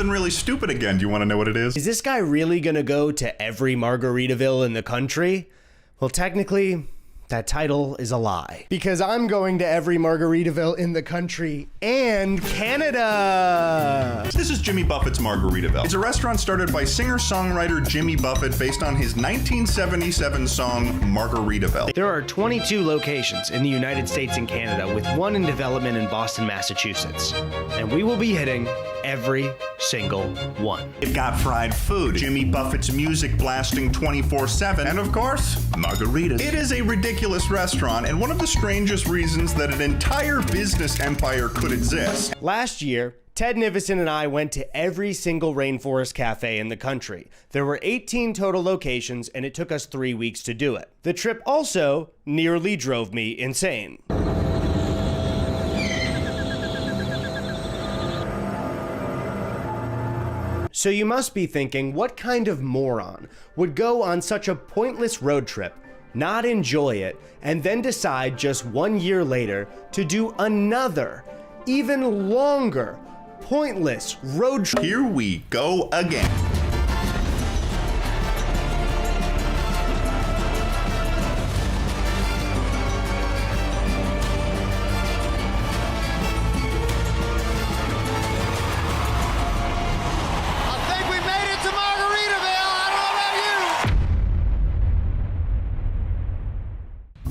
something really stupid again. Do you want to know what it is? Is this guy really gonna go to every Margaritaville in the country? Well, technically, that title is a lie. Because I'm going to every Margaritaville in the country and Canada. This is Jimmy Buffett's Margaritaville. It's a restaurant started by singer-songwriter Jimmy Buffett based on his 1977 song, Margaritaville. There are 22 locations in the United States and Canada, with one in development in Boston, Massachusetts. And we will be hitting every single one. They've got fried food, Jimmy Buffett's music blasting 24/7, and of course, margaritas. It is a ridiculous restaurant, and one of the strangest reasons that an entire business empire could exist. Last year, Ted Nivison and I went to every single rainforest cafe in the country. There were 18 total locations, and it took us 3 weeks to do it. The trip also nearly drove me insane. So you must be thinking, what kind of moron would go on such a pointless road trip, not enjoy it, and then decide just 1 year later to do another, even longer, pointless road trip? Here we go again.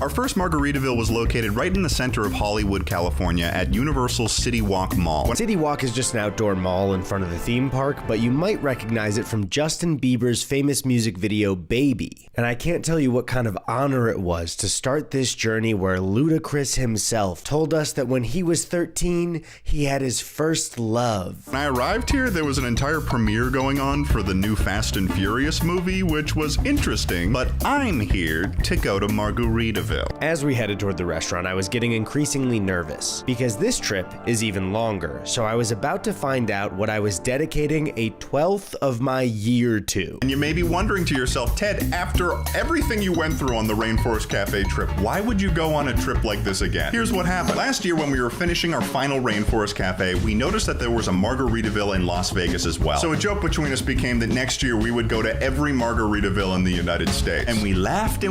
Our first Margaritaville was located right in the center of Hollywood, California at Universal's CityWalk Mall. CityWalk is just an outdoor mall in front of the theme park, but you might recognize it from Justin Bieber's famous music video, Baby. And I can't tell you what kind of honor it was to start this journey where Ludacris himself told us that when he was 13, he had his first love. When I arrived here, there was an entire premiere going on for the new Fast and Furious movie, which was interesting, but I'm here to go to Margaritaville. As we headed toward the restaurant, I was getting increasingly nervous because this trip is even longer, so I was about to find out what I was dedicating a 12th of my year to. And you may be wondering to yourself, Ted, after everything you went through on the Rainforest Cafe trip, why would you go on a trip like this again? Here's what happened. Last year when we were finishing our final Rainforest Cafe, we noticed that there was a Margaritaville in Las Vegas as well. So a joke between us became that next year we would go to every Margaritaville in the United States. And we laughed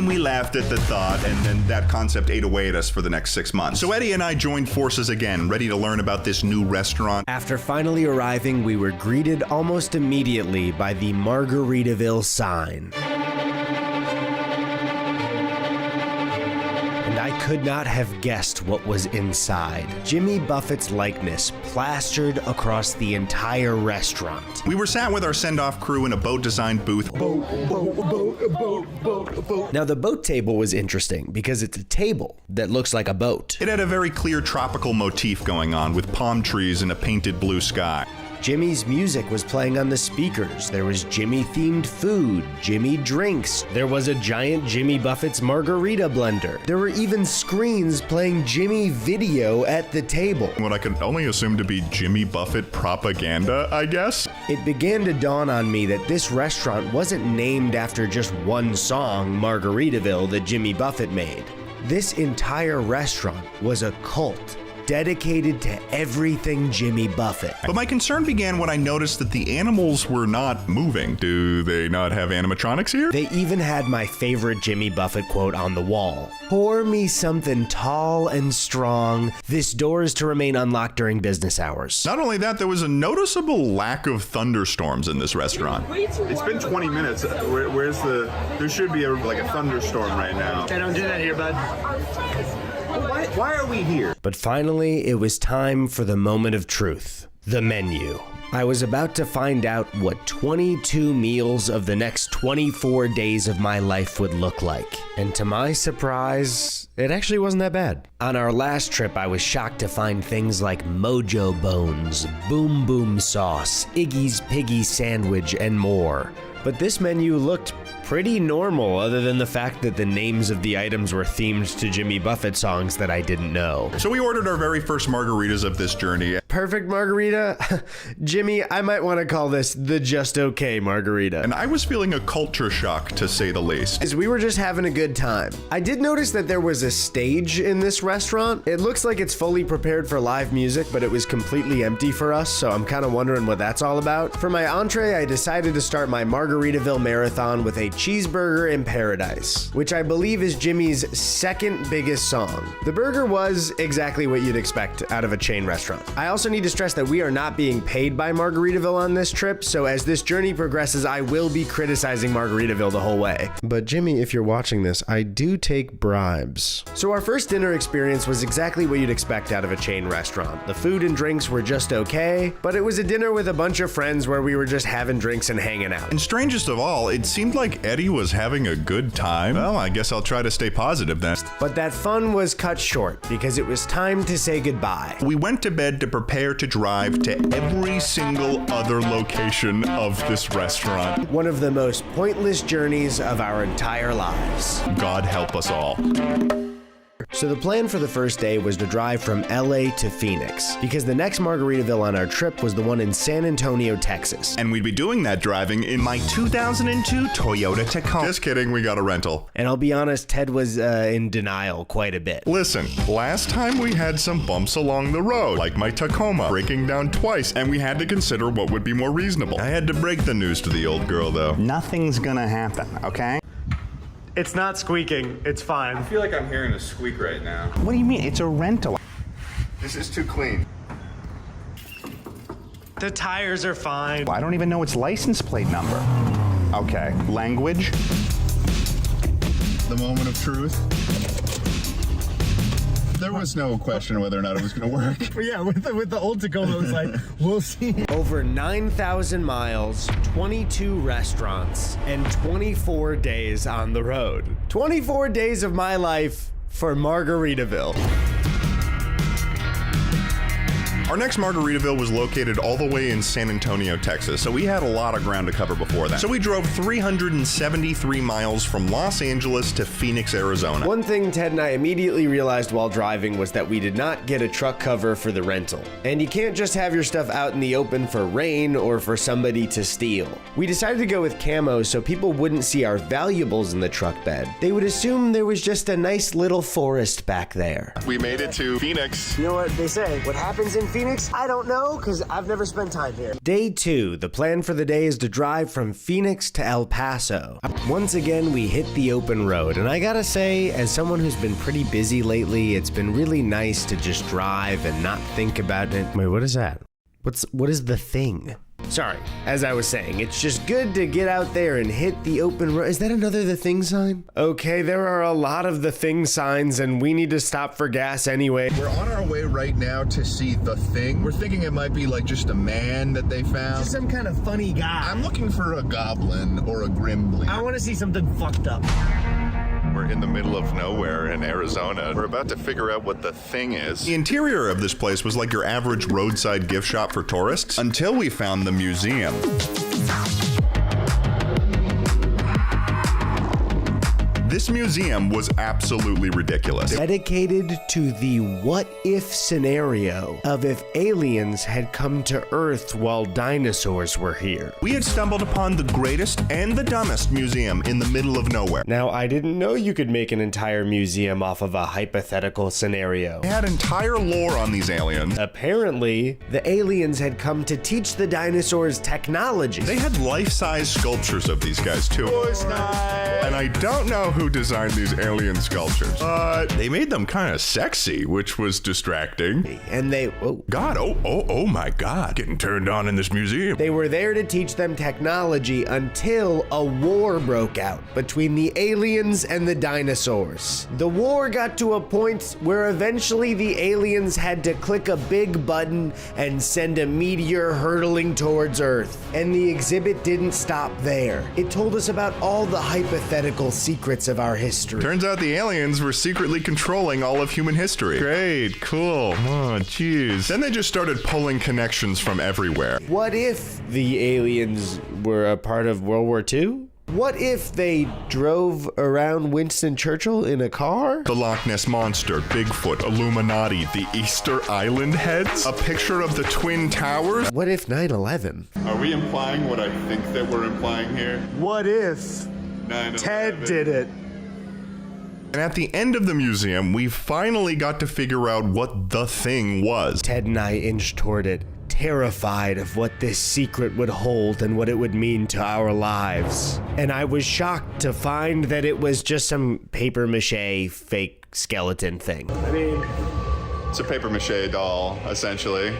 at the thought, and then that concept ate away at us for the next 6 months. So Eddie and I joined forces again, ready to learn about this new restaurant. After finally arriving, we were greeted almost immediately by the Margaritaville sign. And I could not have guessed what was inside. Jimmy Buffett's likeness plastered across the entire restaurant. We were sat with our send-off crew in a boat-designed booth. Now the boat table was interesting because it's a table that looks like a boat. It had a very clear tropical motif going on with palm trees and a painted blue sky. Jimmy's music was playing on the speakers. There was Jimmy-themed food, Jimmy drinks. There was a giant Jimmy Buffett's margarita blender. There were even screens playing Jimmy video at the table. What I could only assume to be Jimmy Buffett propaganda, I guess? It began to dawn on me that this restaurant wasn't named after just one song, Margaritaville, that Jimmy Buffett made. This entire restaurant was a cult, dedicated to everything Jimmy Buffett. But my concern began when I noticed that the animals were not moving. Do they not have animatronics here? They even had my favorite Jimmy Buffett quote on the wall. Pour me something tall and strong. This door is to remain unlocked during business hours. Not only that, there was a noticeable lack of thunderstorms in this restaurant. It's been 20 minutes. Where's there should be a thunderstorm right now. They don't do that here, bud. Why are we here? But finally, it was time for the moment of truth, the menu. I was about to find out what 22 meals of the next 24 days of my life would look like. And to my surprise, it actually wasn't that bad. On our last trip, I was shocked to find things like Mojo Bones, Boom Boom Sauce, Iggy's Piggy Sandwich, and more. But this menu looked pretty normal, other than the fact that the names of the items were themed to Jimmy Buffett songs that I didn't know. So we ordered our very first margaritas of this journey. Perfect margarita margarita. Jimmy, I might want to call this the just okay margarita. And I was feeling a culture shock, to say the least. As we were just having a good time. I did notice that there was a stage in this restaurant. It looks like it's fully prepared for live music, but it was completely empty for us, so I'm kind of wondering what that's all about. For my entree, I decided to start my Margaritaville marathon with a cheeseburger in paradise, which I believe is Jimmy's second biggest song. The burger was exactly what you'd expect out of a chain restaurant. I also need to stress that we are not being paid by Margaritaville on this trip, so as this journey progresses, I will be criticizing Margaritaville the whole way. But Jimmy, if you're watching this, I do take bribes. So our first dinner experience was exactly what you'd expect out of a chain restaurant. The food and drinks were just okay, but it was a dinner with a bunch of friends where we were just having drinks and hanging out. And strangest of all, it seemed like Eddie was having a good time. Well, I guess I'll try to stay positive then. But that fun was cut short because it was time to say goodbye. We went to bed to prepare to drive to every single other location of this restaurant. One of the most pointless journeys of our entire lives. God help us all. So the plan for the first day was to drive from LA to Phoenix, because the next Margaritaville on our trip was the one in San Antonio, Texas. And we'd be doing that driving in my 2002 Toyota Tacoma. Just kidding, we got a rental. And I'll be honest, Ted was in denial quite a bit. Listen, last time we had some bumps along the road, like my Tacoma breaking down twice, and we had to consider what would be more reasonable. I had to break the news to the old girl, though. Nothing's gonna happen, okay? It's not squeaking. It's fine. I feel like I'm hearing a squeak right now. What do you mean? It's a rental. This is too clean. The tires are fine. I don't even know its license plate number. Okay, language. The moment of truth. There was no question whether or not it was going to work. But yeah, with the old Tacoma, it was like, we'll see. Over 9,000 miles, 22 restaurants, and 24 days on the road. 24 days of my life for Margaritaville. Our next Margaritaville was located all the way in San Antonio, Texas, so we had a lot of ground to cover before that. So we drove 373 miles from Los Angeles to Phoenix, Arizona. One thing Ted and I immediately realized while driving was that we did not get a truck cover for the rental. And you can't just have your stuff out in the open for rain or for somebody to steal. We decided to go with camo so people wouldn't see our valuables in the truck bed. They would assume there was just a nice little forest back there. We made it to Phoenix. You know what they say? What happens in Phoenix? I don't know, because I've never spent time here. Day 2. The plan for the day is to drive from Phoenix to El Paso. Once again, we hit the open road, and I gotta say, as someone who's been pretty busy lately, it's been really nice to just drive and not think about it. Wait, what is that? What is the thing? Sorry, as I was saying, it's just good to get out there and hit the open road. Is that another The Thing sign? Okay, there are a lot of The Thing signs, and we need to stop for gas anyway. We're on our way right now to see The Thing. We're thinking it might be like just a man that they found. Just some kind of funny guy. I'm looking for a goblin or a gremlin. I want to see something fucked up. We're in the middle of nowhere in Arizona. We're about to figure out what The Thing is. The interior of this place was like your average roadside gift shop for tourists until we found the museum. This museum was absolutely ridiculous. Dedicated to the what-if scenario of if aliens had come to Earth while dinosaurs were here. We had stumbled upon the greatest and the dumbest museum in the middle of nowhere. Now, I didn't know you could make an entire museum off of a hypothetical scenario. They had entire lore on these aliens. Apparently, the aliens had come to teach the dinosaurs technology. They had life-size sculptures of these guys too. And I don't know who designed these alien sculptures, but they made them kind of sexy, which was distracting. And they, oh my God, getting turned on in this museum. They were there to teach them technology until a war broke out between the aliens and the dinosaurs. The war got to a point where eventually the aliens had to click a big button and send a meteor hurtling towards Earth. And the exhibit didn't stop there. It told us about all the hypothetical secrets of our history. Turns out the aliens were secretly controlling all of human history. Great, cool. Oh, jeez. Then they just started pulling connections from everywhere. What if the aliens were a part of World War II? What if they drove around Winston Churchill in a car? The Loch Ness Monster, Bigfoot, Illuminati, the Easter Island heads, a picture of the Twin Towers. What if 9/11? Are we implying what I think that we're implying here? What if 9/11. Ted did it? And at the end of the museum, we finally got to figure out what the thing was. Ted and I inched toward it, terrified of what this secret would hold and what it would mean to our lives. And I was shocked to find that it was just some paper mache fake skeleton thing. I mean, It's a paper mache doll, essentially.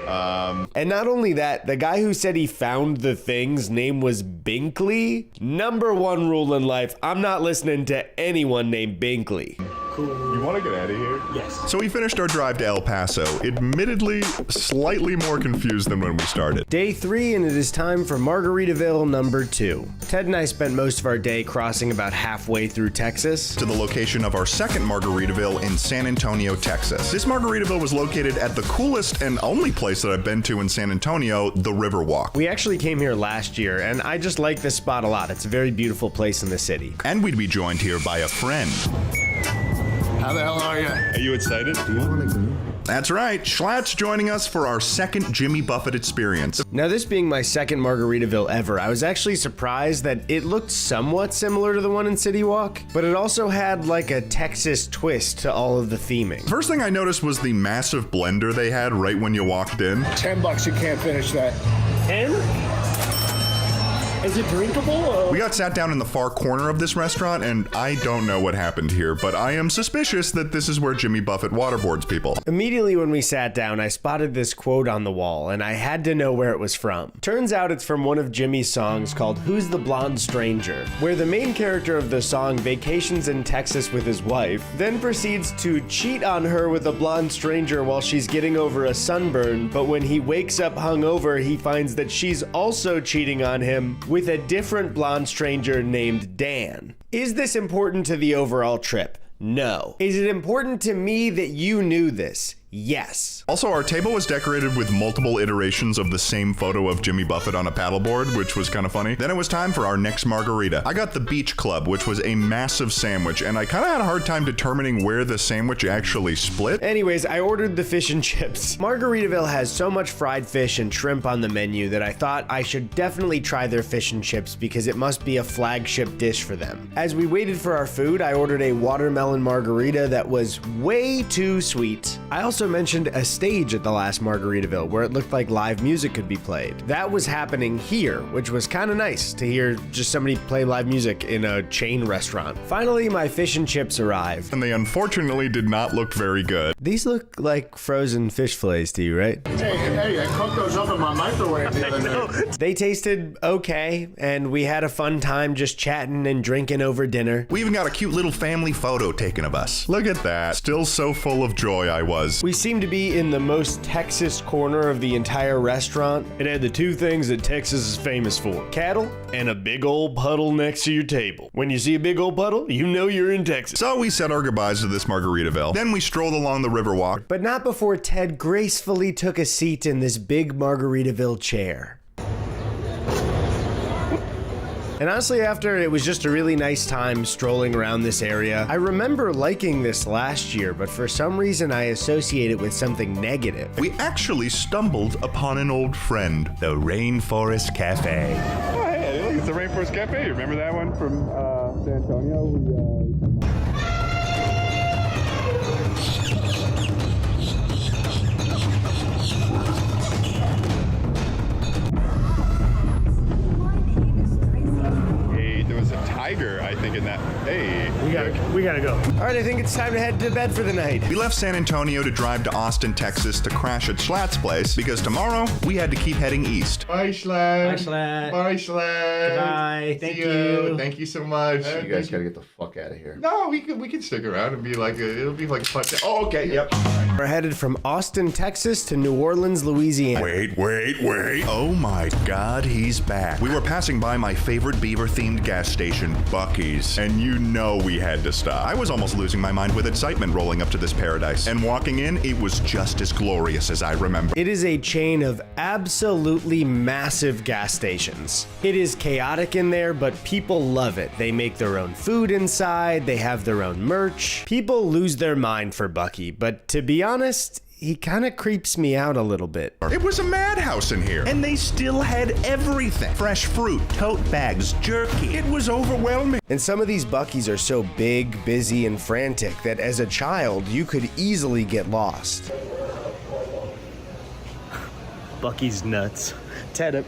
And not only that, the guy who said he found the thing's name was Binkley. Number one rule in life, I'm not listening to anyone named Binkley. You want to get out of here? yes. So we finished our drive to El Paso, admittedly slightly more confused than when we started. Day 3, and it is time for Margaritaville number 2. Ted and I spent most of our day crossing about halfway through Texas. To the location of our second Margaritaville in San Antonio, Texas. This Margaritaville was located at the coolest and only place that I've been to in San Antonio, the Riverwalk. We actually came here last year, and I just like this spot a lot. It's a very beautiful place in the city. And we'd be joined here by a friend. How the hell are you? Are you excited? That's right, Schlatt's joining us for our second Jimmy Buffett experience. Now, this being my second Margaritaville ever, I was actually surprised that it looked somewhat similar to the one in CityWalk, but it also had like a Texas twist to all of the theming. First thing I noticed was the massive blender they had right when you walked in. $10, you can't finish that. 10? Is it drinkable? Or? We got sat down in the far corner of this restaurant, and I don't know what happened here, but I am suspicious that this is where Jimmy Buffett waterboards people. Immediately when we sat down, I spotted this quote on the wall, and I had to know where it was from. Turns out it's from one of Jimmy's songs called Who's the Blonde Stranger, where the main character of the song vacations in Texas with his wife, then proceeds to cheat on her with a blonde stranger while she's getting over a sunburn, but when he wakes up hungover, he finds that she's also cheating on him with a different blonde stranger named Dan. Is this important to the overall trip? No. Is it important to me that you knew this? Yes. Also, our table was decorated with multiple iterations of the same photo of Jimmy Buffett on a paddleboard, which was kind of funny. Then it was time for our next margarita. I got the Beach Club, which was a massive sandwich, and I kind of had a hard time determining where the sandwich actually split. Anyways, I ordered the fish and chips. Margaritaville has so much fried fish and shrimp on the menu that I thought I should definitely try their fish and chips because it must be a flagship dish for them. As we waited for our food, I ordered a watermelon margarita that was way too sweet. I also mentioned a stage at the last Margaritaville where it looked like live music could be played. That was happening here, which was kind of nice to hear just somebody play live music in a chain restaurant. Finally, my fish and chips arrived. And they unfortunately did not look very good. These look like frozen fish fillets to you, right? Hey, I cooked those up in my microwave the other day. They tasted okay, and we had a fun time just chatting and drinking over dinner. We even got a cute little family photo taken of us. Look at that. Still so full of joy I was. We seemed to be in the most Texas corner of the entire restaurant. It had the two things that Texas is famous for: cattle and a big old puddle next to your table. When you see a big old puddle, you know you're in Texas. So we said our goodbyes to this Margaritaville. Then we strolled along the Riverwalk. But not before Ted gracefully took a seat in this big Margaritaville chair. And honestly, after it was just a really nice time strolling around this area. I remember liking this last year, but for some reason I associate it with something negative. We actually stumbled upon an old friend, the Rainforest Cafe. Oh, hey, look, it's the Rainforest Cafe. You remember that one from San Antonio? Hey, there was a tiger, I think, in that. Hey. We gotta go. All right, I think it's time to head to bed for the night. We left San Antonio to drive to Austin, Texas to crash at Schlatt's place because tomorrow we had to keep heading east. Bye, Schlatt. Bye, Schlatt. Bye, Schlatt. Bye. See Thank ya. you. Thank you so much. You guys gotta get the fuck out of here. No, we can stick around and be like, it'll be like fun. Oh, okay, yep. We're headed from Austin, Texas to New Orleans, Louisiana. Wait. Oh my God, he's back. We were passing by my favorite beaver-themed gas station, Buc-ee's, and you know we had had to stop. I was almost losing my mind with excitement rolling up to this paradise. And walking in, it was just as glorious as I remember. It is a chain of absolutely massive gas stations. It is chaotic in there, but people love it. They make their own food inside, they have their own merch. People lose their mind for Buc-ee, but to be honest, he kind of creeps me out a little bit. It was a madhouse in here, and they still had everything. Fresh fruit, tote bags, jerky. It was overwhelming. And some of these Buc-ee's are so big, busy, and frantic that as a child, you could easily get lost. Buc-ee's nuts. Ted,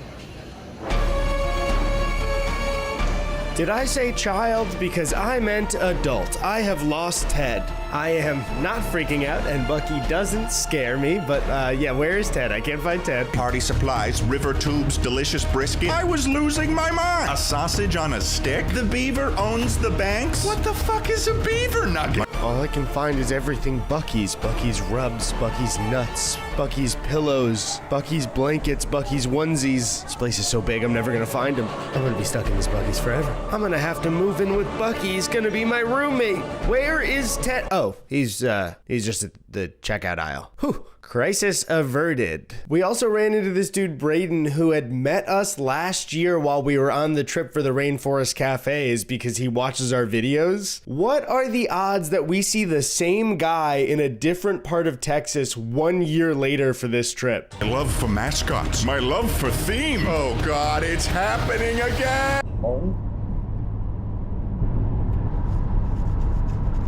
did I say child? Because I meant adult. I have lost Ted. I am not freaking out, and Buc-ee doesn't scare me, but yeah, where is Ted? I can't find Ted. Party supplies, river tubes, delicious brisket. I was losing my mind. A sausage on a stick? The beaver owns the banks? What the fuck is a beaver nugget? All I can find is everything Buc-ee's. Buc-ee's rubs, Buc-ee's nuts, Buc-ee's pillows, Buc-ee's blankets, Buc-ee's onesies. This place is so big, I'm never gonna find him. I'm gonna be stuck in this Buc-ee's forever. I'm gonna have to move in with Buc-ee. He's gonna be my roommate. Where is Ted? Oh, he's just at the checkout aisle. Whew. Crisis averted. We also ran into this dude Braden who had met us last year while we were on the trip for the Rainforest Cafes because he watches our videos. What are the odds that we see the same guy in a different part of Texas 1 year later for this trip? My love for mascots. My love for theme. Oh God, it's happening again.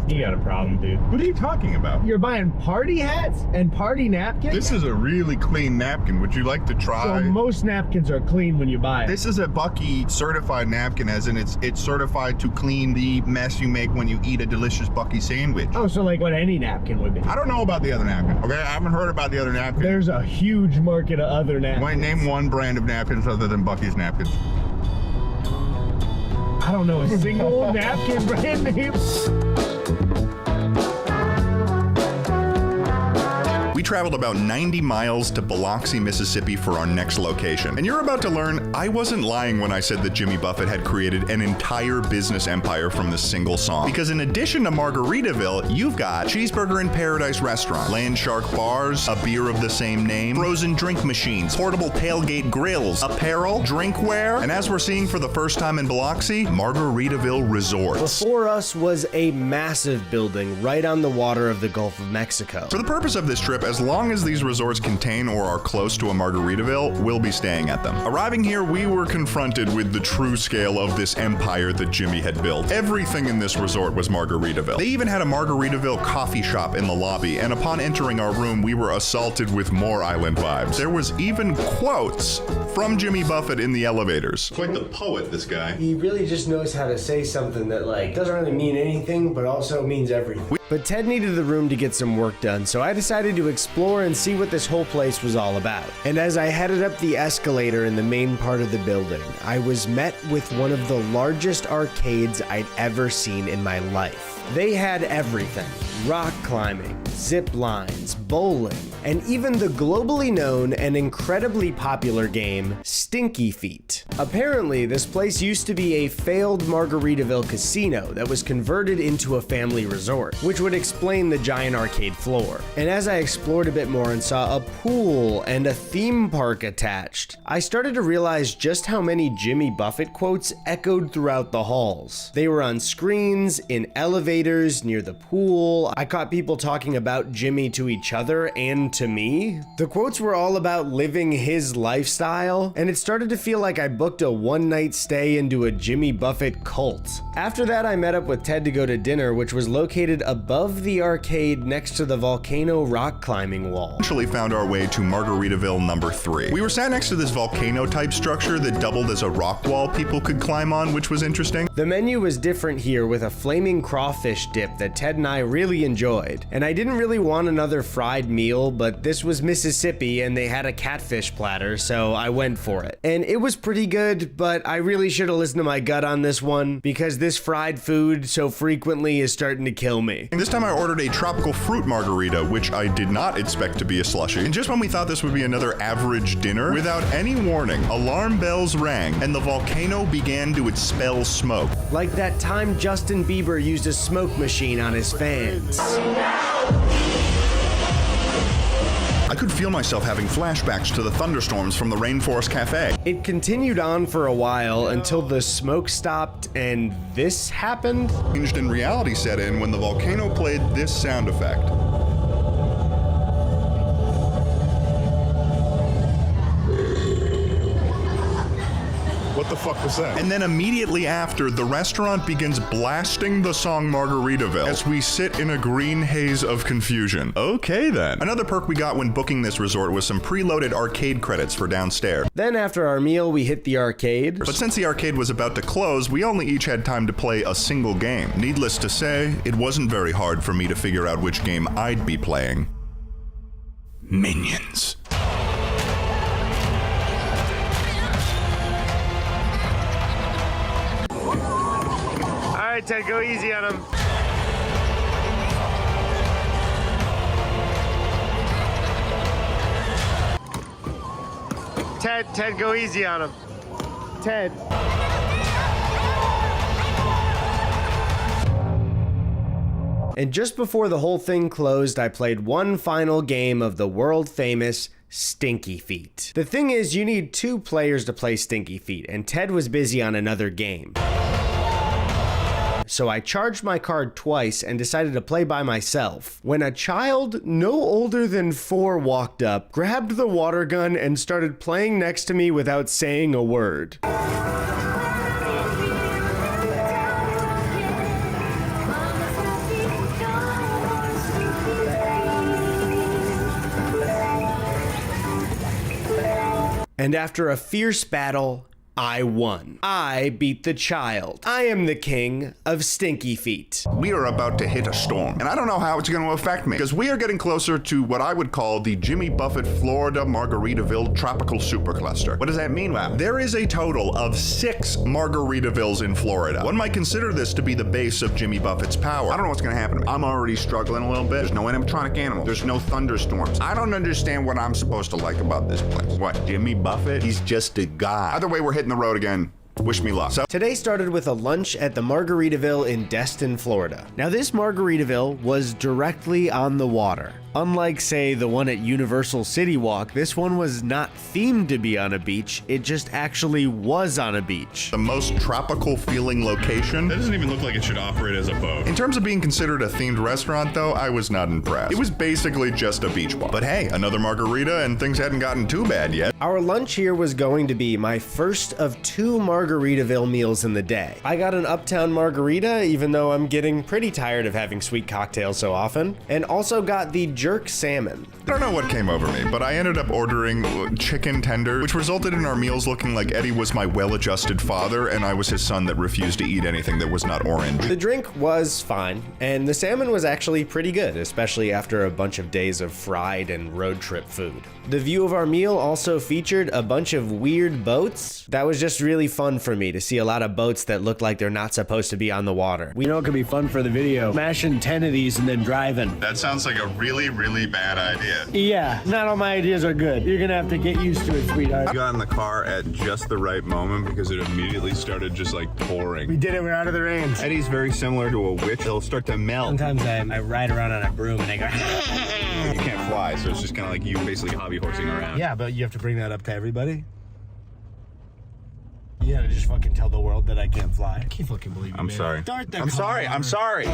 You got a problem, dude. What are you talking about? You're buying party hats and party napkins? This is a really clean napkin. Would you like to try? So most napkins are clean when you buy it. This is a Buc-ee certified napkin, as in it's certified to clean the mess you make when you eat a delicious Buc-ee sandwich. Oh, so like what any napkin would be. I don't know about the other napkin, okay? I haven't heard about the other napkin. There's a huge market of other napkins. Name one brand of napkins other than Buc-ee's napkins. I don't know a single napkin brand name. We traveled about 90 miles to Biloxi, Mississippi for our next location. And you're about to learn I wasn't lying when I said that Jimmy Buffett had created an entire business empire from this single song. Because in addition to Margaritaville, you've got Cheeseburger in Paradise Restaurant, Land Shark Bars, a beer of the same name, frozen drink machines, portable tailgate grills, apparel, drinkware, and as we're seeing for the first time in Biloxi, Margaritaville Resorts. Before us was a massive building right on the water of the Gulf of Mexico. For the purpose of this trip, as long as these resorts contain or are close to a Margaritaville, we'll be staying at them. Arriving here, we were confronted with the true scale of this empire that Jimmy had built. Everything in this resort was Margaritaville. They even had a Margaritaville coffee shop in the lobby, and upon entering our room, we were assaulted with more island vibes. There was even quotes from Jimmy Buffett in the elevators. Quite the poet, this guy. He really just knows how to say something that like doesn't really mean anything, but also means everything. But Ted needed the room to get some work done, so I decided to explore and see what this whole place was all about. And as I headed up the escalator in the main part of the building, I was met with one of the largest arcades I'd ever seen in my life. They had everything: rock climbing, zip lines, bowling, and even the globally known and incredibly popular game Stinky Feet. Apparently, this place used to be a failed Margaritaville casino that was converted into a family resort, which would explain the giant arcade floor. And as I explored a bit more and saw a pool and a theme park attached, I started to realize just how many Jimmy Buffett quotes echoed throughout the halls. They were on screens, in elevators, near the pool. I caught people talking about Jimmy to each other and to me. The quotes were all about living his lifestyle, and it started to feel like I booked a one-night stay into a Jimmy Buffett cult. After that, I met up with Ted to go to dinner, which was located above the arcade next to the volcano rock climbing wall. Eventually found our way to Margaritaville number 3. We were sat next to this volcano-type structure that doubled as a rock wall people could climb on, which was interesting. The menu was different here, with a flaming crawfish dip that Ted and I really enjoyed. And I didn't really want another fried meal, but this was Mississippi and they had a catfish platter, so I went for it. And it was pretty good, but I really should have listened to my gut on this one, because this fried food so frequently is starting to kill me. This time I ordered a tropical fruit margarita, which I did not not expect to be a slushie. And just when we thought this would be another average dinner, without any warning, alarm bells rang and the volcano began to expel smoke. Like that time Justin Bieber used a smoke machine on his fans. I could feel myself having flashbacks to the thunderstorms from the Rainforest Cafe. It continued on for a while until the smoke stopped and this happened. Changed and reality set in when the volcano played this sound effect. What the fuck was that? And then immediately after, the restaurant begins blasting the song Margaritaville as we sit in a green haze of confusion. Okay then. Another perk we got when booking this resort was some preloaded arcade credits for downstairs. Then after our meal, we hit the arcade. But since the arcade was about to close, we only each had time to play a single game. Needless to say, it wasn't very hard for me to figure out which game I'd be playing. Minions. All right, Ted, go easy on him. Ted, go easy on him. Ted. And just before the whole thing closed, I played one final game of the world famous Stinky Feet. The thing is, you need 2 players to play Stinky Feet, and Ted was busy on another game. So I charged my card twice and decided to play by myself, when a child no older than 4 walked up, grabbed the water gun, and started playing next to me without saying a word. And after a fierce battle, I won. I beat the child. I am the king of Stinky Feet. We are about to hit a storm, and I don't know how it's going to affect me, because we are getting closer to what I would call the Jimmy Buffett Florida Margaritaville Tropical Supercluster. What does that mean, Wow? There is a total of 6 Margaritavilles in Florida. One might consider this to be the base of Jimmy Buffett's power. I don't know what's going to happen to me. I'm already struggling a little bit. There's no animatronic animal. There's no thunderstorms. I don't understand what I'm supposed to like about this place. What, Jimmy Buffett? He's just a guy. Either way, we're hitting the road again. Wish me luck. So today started with a lunch at the Margaritaville in Destin, Florida. Now this Margaritaville was directly on the water. Unlike, say, the one at Universal CityWalk, this one was not themed to be on a beach, it just actually was on a beach. The most tropical feeling location. That doesn't even look like it should operate as a boat. In terms of being considered a themed restaurant, though, I was not impressed. It was basically just a beach bar. But hey, another margarita and things hadn't gotten too bad yet. Our lunch here was going to be my first of 2 Margaritaville meals in the day. I got an Uptown margarita, even though I'm getting pretty tired of having sweet cocktails so often, and also got the jerk salmon. I don't know what came over me, but I ended up ordering chicken tender, which resulted in our meals looking like Eddie was my well-adjusted father and I was his son that refused to eat anything that was not orange. The drink was fine, and the salmon was actually pretty good, especially after a bunch of days of fried and road trip food. The view of our meal also featured a bunch of weird boats. That was just really fun for me to see a lot of boats that look like they're not supposed to be on the water. We know it could be fun for the video. Smashing 10 of these and then driving. That sounds like a really, really bad idea. Yeah, not all my ideas are good. You're gonna have to get used to it, sweetheart. I got in the car at just the right moment because it immediately started just like pouring. We did it, we're out of the rain. Eddie's very similar to a witch. He'll start to melt. Sometimes I ride around on a broom and I go, You can't fly, so it's just kind of like you basically hobby horsing around. yeah, but you have to bring that up to everybody. You gotta just fucking tell the world that I can't fly. I can't fucking believe you. I'm man. sorry. Start the I'm sorry. car. I'm sorry.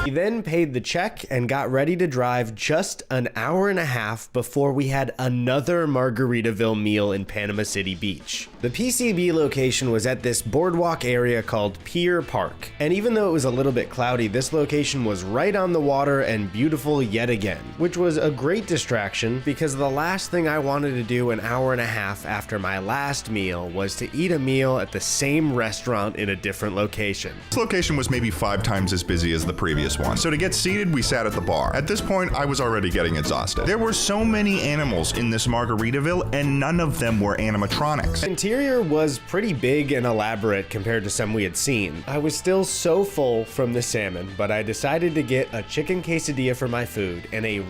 We then paid the check and got ready to drive just an hour and a half before we had another Margaritaville meal in Panama City Beach. The PCB location was at this boardwalk area called Pier Park, and even though it was a little bit cloudy, this location was right on the water and beautiful yet again, which was a great distraction because the last thing I wanted to do an hour and a half after my last meal was to eat a meal at the same restaurant in a different location. This location was maybe 5 times as busy as the previous one, so to get seated, we sat at the bar. At this point, I was already getting exhausted. There were so many animals in this Margaritaville, and none of them were animatronics. The interior was pretty big and elaborate compared to some we had seen. I was still so full from the salmon, but I decided to get a chicken quesadilla for my food and a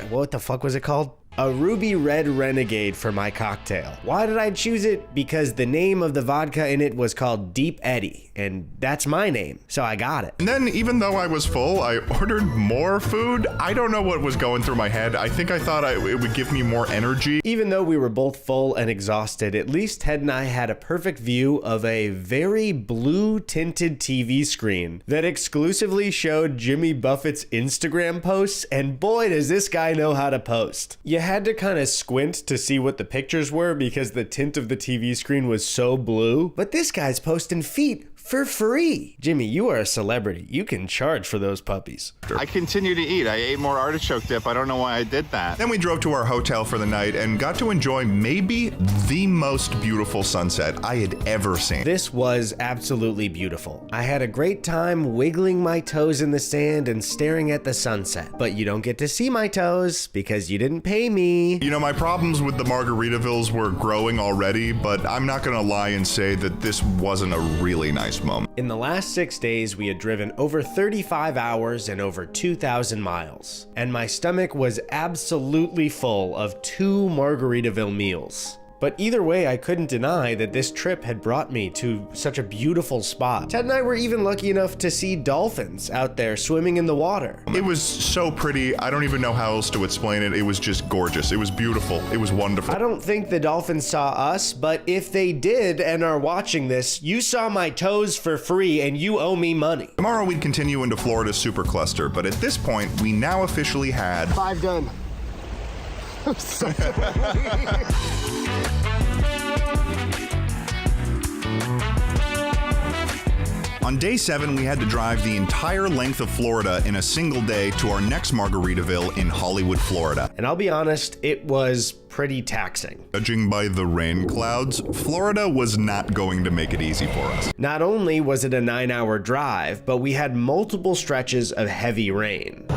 what the fuck was it called? A Ruby Red Renegade for my cocktail. Why did I choose it? Because the name of the vodka in it was called Deep Eddy, and that's my name, so I got it. And then, even though I was full, I ordered more food. I don't know what was going through my head. I think I thought it would give me more energy. Even though we were both full and exhausted, at least Ted and I had a perfect view of a very blue-tinted TV screen that exclusively showed Jimmy Buffett's Instagram posts, and boy, does this guy know how to post. You had to kind of squint to see what the pictures were because the tint of the TV screen was so blue. But this guy's posting feet for free. Jimmy, you are a celebrity. You can charge for those puppies. I continue to eat. I ate more artichoke dip. I don't know why I did that. Then we drove to our hotel for the night and got to enjoy maybe the most beautiful sunset I had ever seen. This was absolutely beautiful. I had a great time wiggling my toes in the sand and staring at the sunset. But you don't get to see my toes because you didn't pay me. You know, my problems with the Margaritavilles were growing already, but I'm not gonna lie and say that this wasn't a really nice moment. In the last 6 days, we had driven over 35 hours and over 2,000 miles. And my stomach was absolutely full of 2 Margaritaville meals. But either way, I couldn't deny that this trip had brought me to such a beautiful spot. Ted and I were even lucky enough to see dolphins out there swimming in the water. It was so pretty. I don't even know how else to explain it. It was just gorgeous. It was beautiful. It was wonderful. I don't think the dolphins saw us, but if they did and are watching this, you saw my toes for free and you owe me money. Tomorrow we'd continue into Florida's supercluster, but at this point, we now officially had 5 done. On day 7, we had to drive the entire length of Florida in a single day to our next Margaritaville in Hollywood, Florida. And I'll be honest, it was pretty taxing. Judging by the rain clouds, Florida was not going to make it easy for us. Not only was it a 9-hour drive, but we had multiple stretches of heavy rain.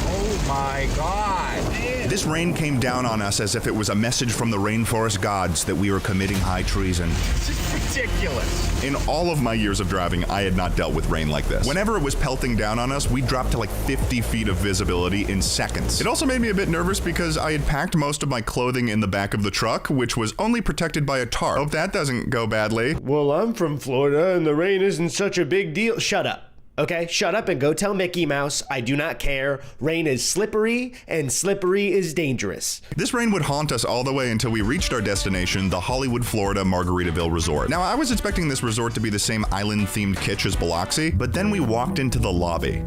Oh my God. This rain came down on us as if it was a message from the rainforest gods that we were committing high treason. This is ridiculous. In all of my years of driving, I had not dealt with rain like this. Whenever it was pelting down on us, we dropped to like 50 feet of visibility in seconds. It also made me a bit nervous because I had packed most of my clothing in the back of the truck, which was only protected by a tarp. Hope that doesn't go badly. Well, I'm from Florida and the rain isn't such a big deal. Shut up. Okay, shut up and go tell Mickey Mouse I do not care. Rain is slippery, and slippery is dangerous. This rain would haunt us all the way until we reached our destination, the Hollywood, Florida Margaritaville Resort. Now, I was expecting this resort to be the same island-themed kitsch as Biloxi, but then we walked into the lobby.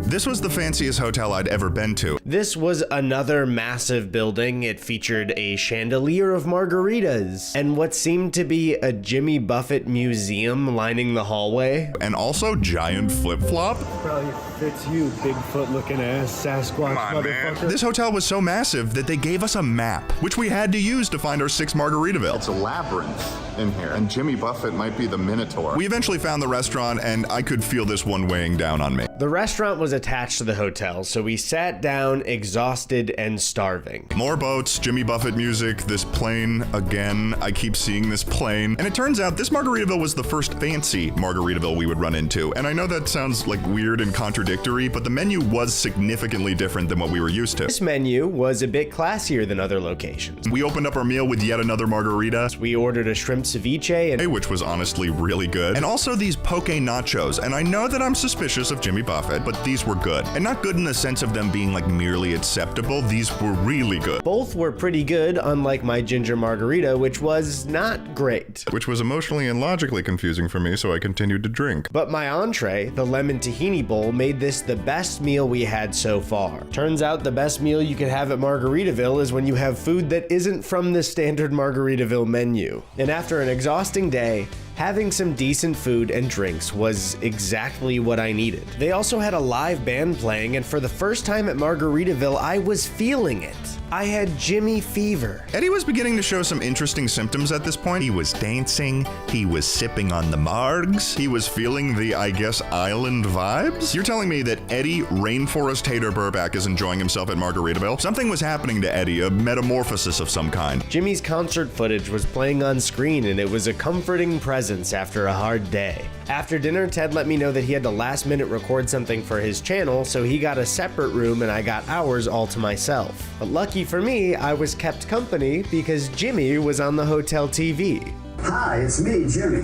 This was the fanciest hotel I'd ever been to. This was another massive building. It featured a chandelier of margaritas and what seemed to be a Jimmy Buffett museum lining the hallway. And also giant flip-flop. Probably fits you, Bigfoot looking ass Sasquatch motherfucker. This hotel was so massive that they gave us a map, which we had to use to find our 6th Margaritaville. It's a labyrinth in here, and Jimmy Buffett might be the Minotaur. We eventually found the restaurant, and I could feel this one weighing down on me. The restaurant was attached to the hotel, so we sat down exhausted and starving. More boats, Jimmy Buffett music, this plane again. I keep seeing this plane. And it turns out this Margaritaville was the first fancy Margaritaville we would run into. And I know that sounds like weird and contradictory, but the menu was significantly different than what we were used to. This menu was a bit classier than other locations. We opened up our meal with yet another margarita. We ordered a shrimp ceviche, which was honestly really good. And also these poke nachos. And I know that I'm suspicious of Jimmy Buffett, but these were good. And not good in the sense of them being like merely acceptable. These were really good. Both were pretty good, unlike my ginger margarita, which was not great. Which was emotionally and logically confusing for me, so I continued to drink. But my entree, the lemon tahini bowl, made this the best meal we had so far. Turns out the best meal you could have at Margaritaville is when you have food that isn't from the standard Margaritaville menu. And after an exhausting day, Having some decent food and drinks was exactly what I needed. They also had a live band playing, and for the first time at Margaritaville, I was feeling it. I had Jimmy fever. Eddie was beginning to show some interesting symptoms at this point. He was dancing, he was sipping on the margs, he was feeling the, I guess, island vibes? You're telling me that Eddy Rainforest Hater Burback is enjoying himself at Margaritaville? Something was happening to Eddie, a metamorphosis of some kind. Jimmy's concert footage was playing on screen, and it was a comforting presence after a hard day. After dinner, Ted let me know that he had to last minute record something for his channel, so he got a separate room and I got ours all to myself. But lucky for me, I was kept company because Jimmy was on the hotel TV. Hi, it's me, Jimmy.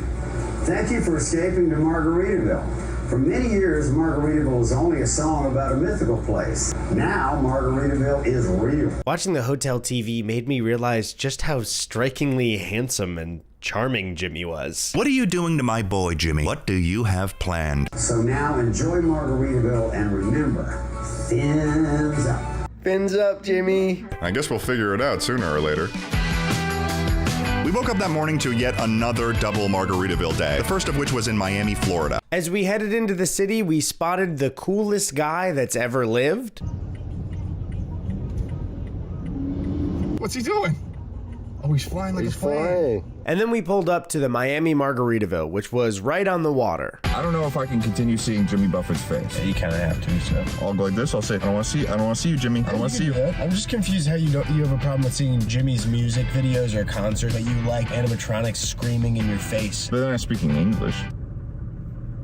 Thank you for escaping to Margaritaville. For many years, Margaritaville was only a song about a mythical place. Now, Margaritaville is real. Watching the hotel TV made me realize just how strikingly handsome and charming Jimmy was. What are you doing to my boy, Jimmy? What do you have planned? So now enjoy Margaritaville and remember, fins up. Fins up, Jimmy. I guess we'll figure it out sooner or later. We woke up that morning to yet another double Margaritaville day, the first of which was in Miami, Florida. As we headed into the city, we spotted the coolest guy that's ever lived. What's he doing? Oh, he's flying like a plane. And then we pulled up to the Miami Margaritaville, which was right on the water. I don't know if I can continue seeing Jimmy Buffett's face. You kind of have to, so. I'll go like this. I'll say, I don't want to see you, Jimmy. I don't want to see you. I'm just confused how you have a problem with seeing Jimmy's music videos or concerts, but you like animatronics screaming in your face. But they're not speaking English.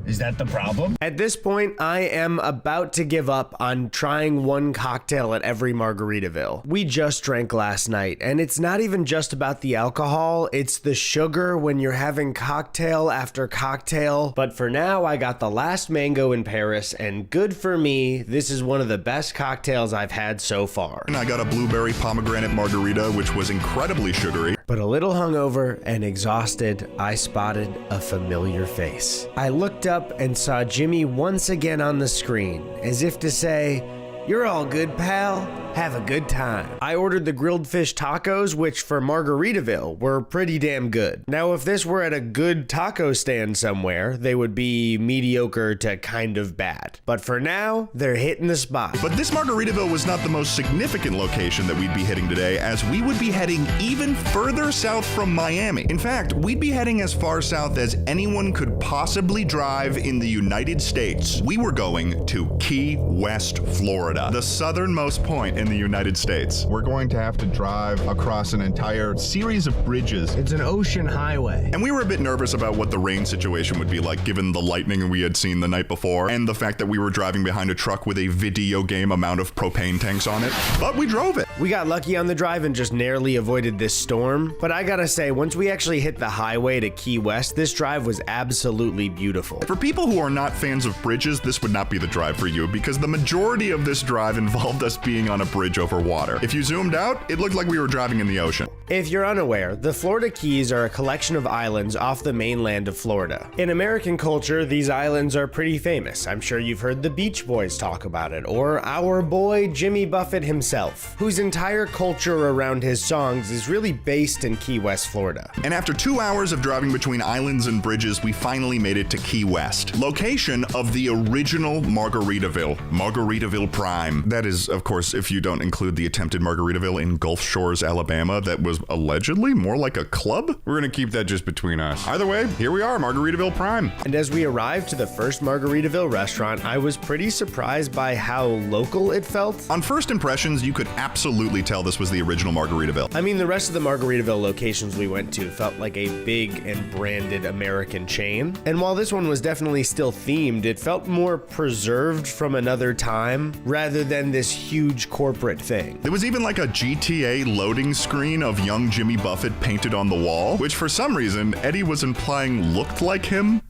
Is that the problem? At this point, I am about to give up on trying one cocktail at every Margaritaville. We just drank last night, and it's not even just about the alcohol, it's the sugar when you're having cocktail after cocktail. But for now, I got the last mango in Paris, and good for me, this is one of the best cocktails I've had so far. And I got a blueberry pomegranate margarita, which was incredibly sugary. But a little hungover and exhausted, I spotted a familiar face. I looked up and saw Jimmy once again on the screen, as if to say, "You're all good, pal. Have a good time." I ordered the grilled fish tacos, which for Margaritaville were pretty damn good. Now, if this were at a good taco stand somewhere, they would be mediocre to kind of bad. But for now, they're hitting the spot. But this Margaritaville was not the most significant location that we'd be hitting today, as we would be heading even further south from Miami. In fact, we'd be heading as far south as anyone could possibly drive in the United States. We were going to Key West, Florida, the southernmost point in the United States. We're going to have to drive across an entire series of bridges. It's an ocean highway. And we were a bit nervous about what the rain situation would be like, given the lightning we had seen the night before, and the fact that we were driving behind a truck with a video game amount of propane tanks on it. But we drove it. We got lucky on the drive and just narrowly avoided this storm. But I gotta say, once we actually hit the highway to Key West, this drive was absolutely beautiful. For people who are not fans of bridges, this would not be the drive for you, because the majority of this drive involved us being on a bridge over water. If you zoomed out, it looked like we were driving in the ocean. If you're unaware, the Florida Keys are a collection of islands off the mainland of Florida. In American culture, these islands are pretty famous. I'm sure you've heard the Beach Boys talk about it, or our boy Jimmy Buffett himself, whose entire culture around his songs is really based in Key West, Florida. And after 2 hours of driving between islands and bridges, we finally made it to Key West, location of the original Margaritaville, Margaritaville Prime. That is, of course, if you don't include the attempted Margaritaville in Gulf Shores, Alabama, that was allegedly more like a club. We're gonna keep that just between us. Either way, here we are, Margaritaville Prime. And as we arrived to the first Margaritaville restaurant, I was pretty surprised by how local it felt. On first impressions, you could absolutely tell this was the original Margaritaville. I mean, the rest of the Margaritaville locations we went to felt like a big and branded American chain. And while this one was definitely still themed, it felt more preserved from another time rather than this huge corporate thing. There was even like a GTA loading screen of young Jimmy Buffett painted on the wall, which for some reason Eddie was implying looked like him.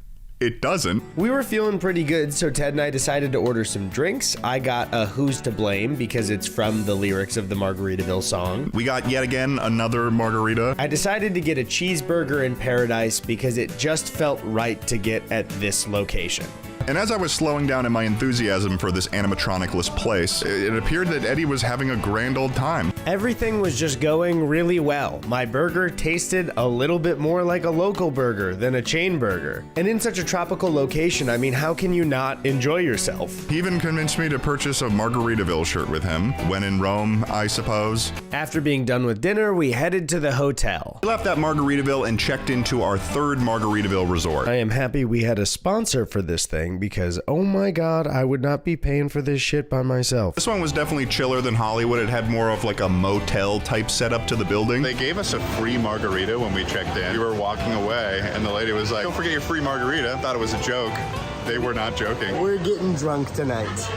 It doesn't. We were feeling pretty good, so Ted and I decided to order some drinks. I got a Who's to Blame because it's from the lyrics of the Margaritaville song. We got yet again another margarita. I decided to get a cheeseburger in Paradise because it just felt right to get at this location. And as I was slowing down in my enthusiasm for this animatronic-less place, it appeared that Eddie was having a grand old time. Everything was just going really well. My burger tasted a little bit more like a local burger than a chain burger. And in such a tropical location, I mean, how can you not enjoy yourself? He even convinced me to purchase a Margaritaville shirt with him. When in Rome, I suppose. After being done with dinner, we headed to the hotel. We left at Margaritaville and checked into our third Margaritaville resort. I am happy we had a sponsor for this thing because, oh my god, I would not be paying for this shit by myself. This one was definitely chiller than Hollywood. It had more of like a motel type setup to the building. They gave us a free margarita when we checked in. We were walking away and the lady was like, "Don't forget your free margarita." I thought it was a joke. They were not joking. We're getting drunk tonight.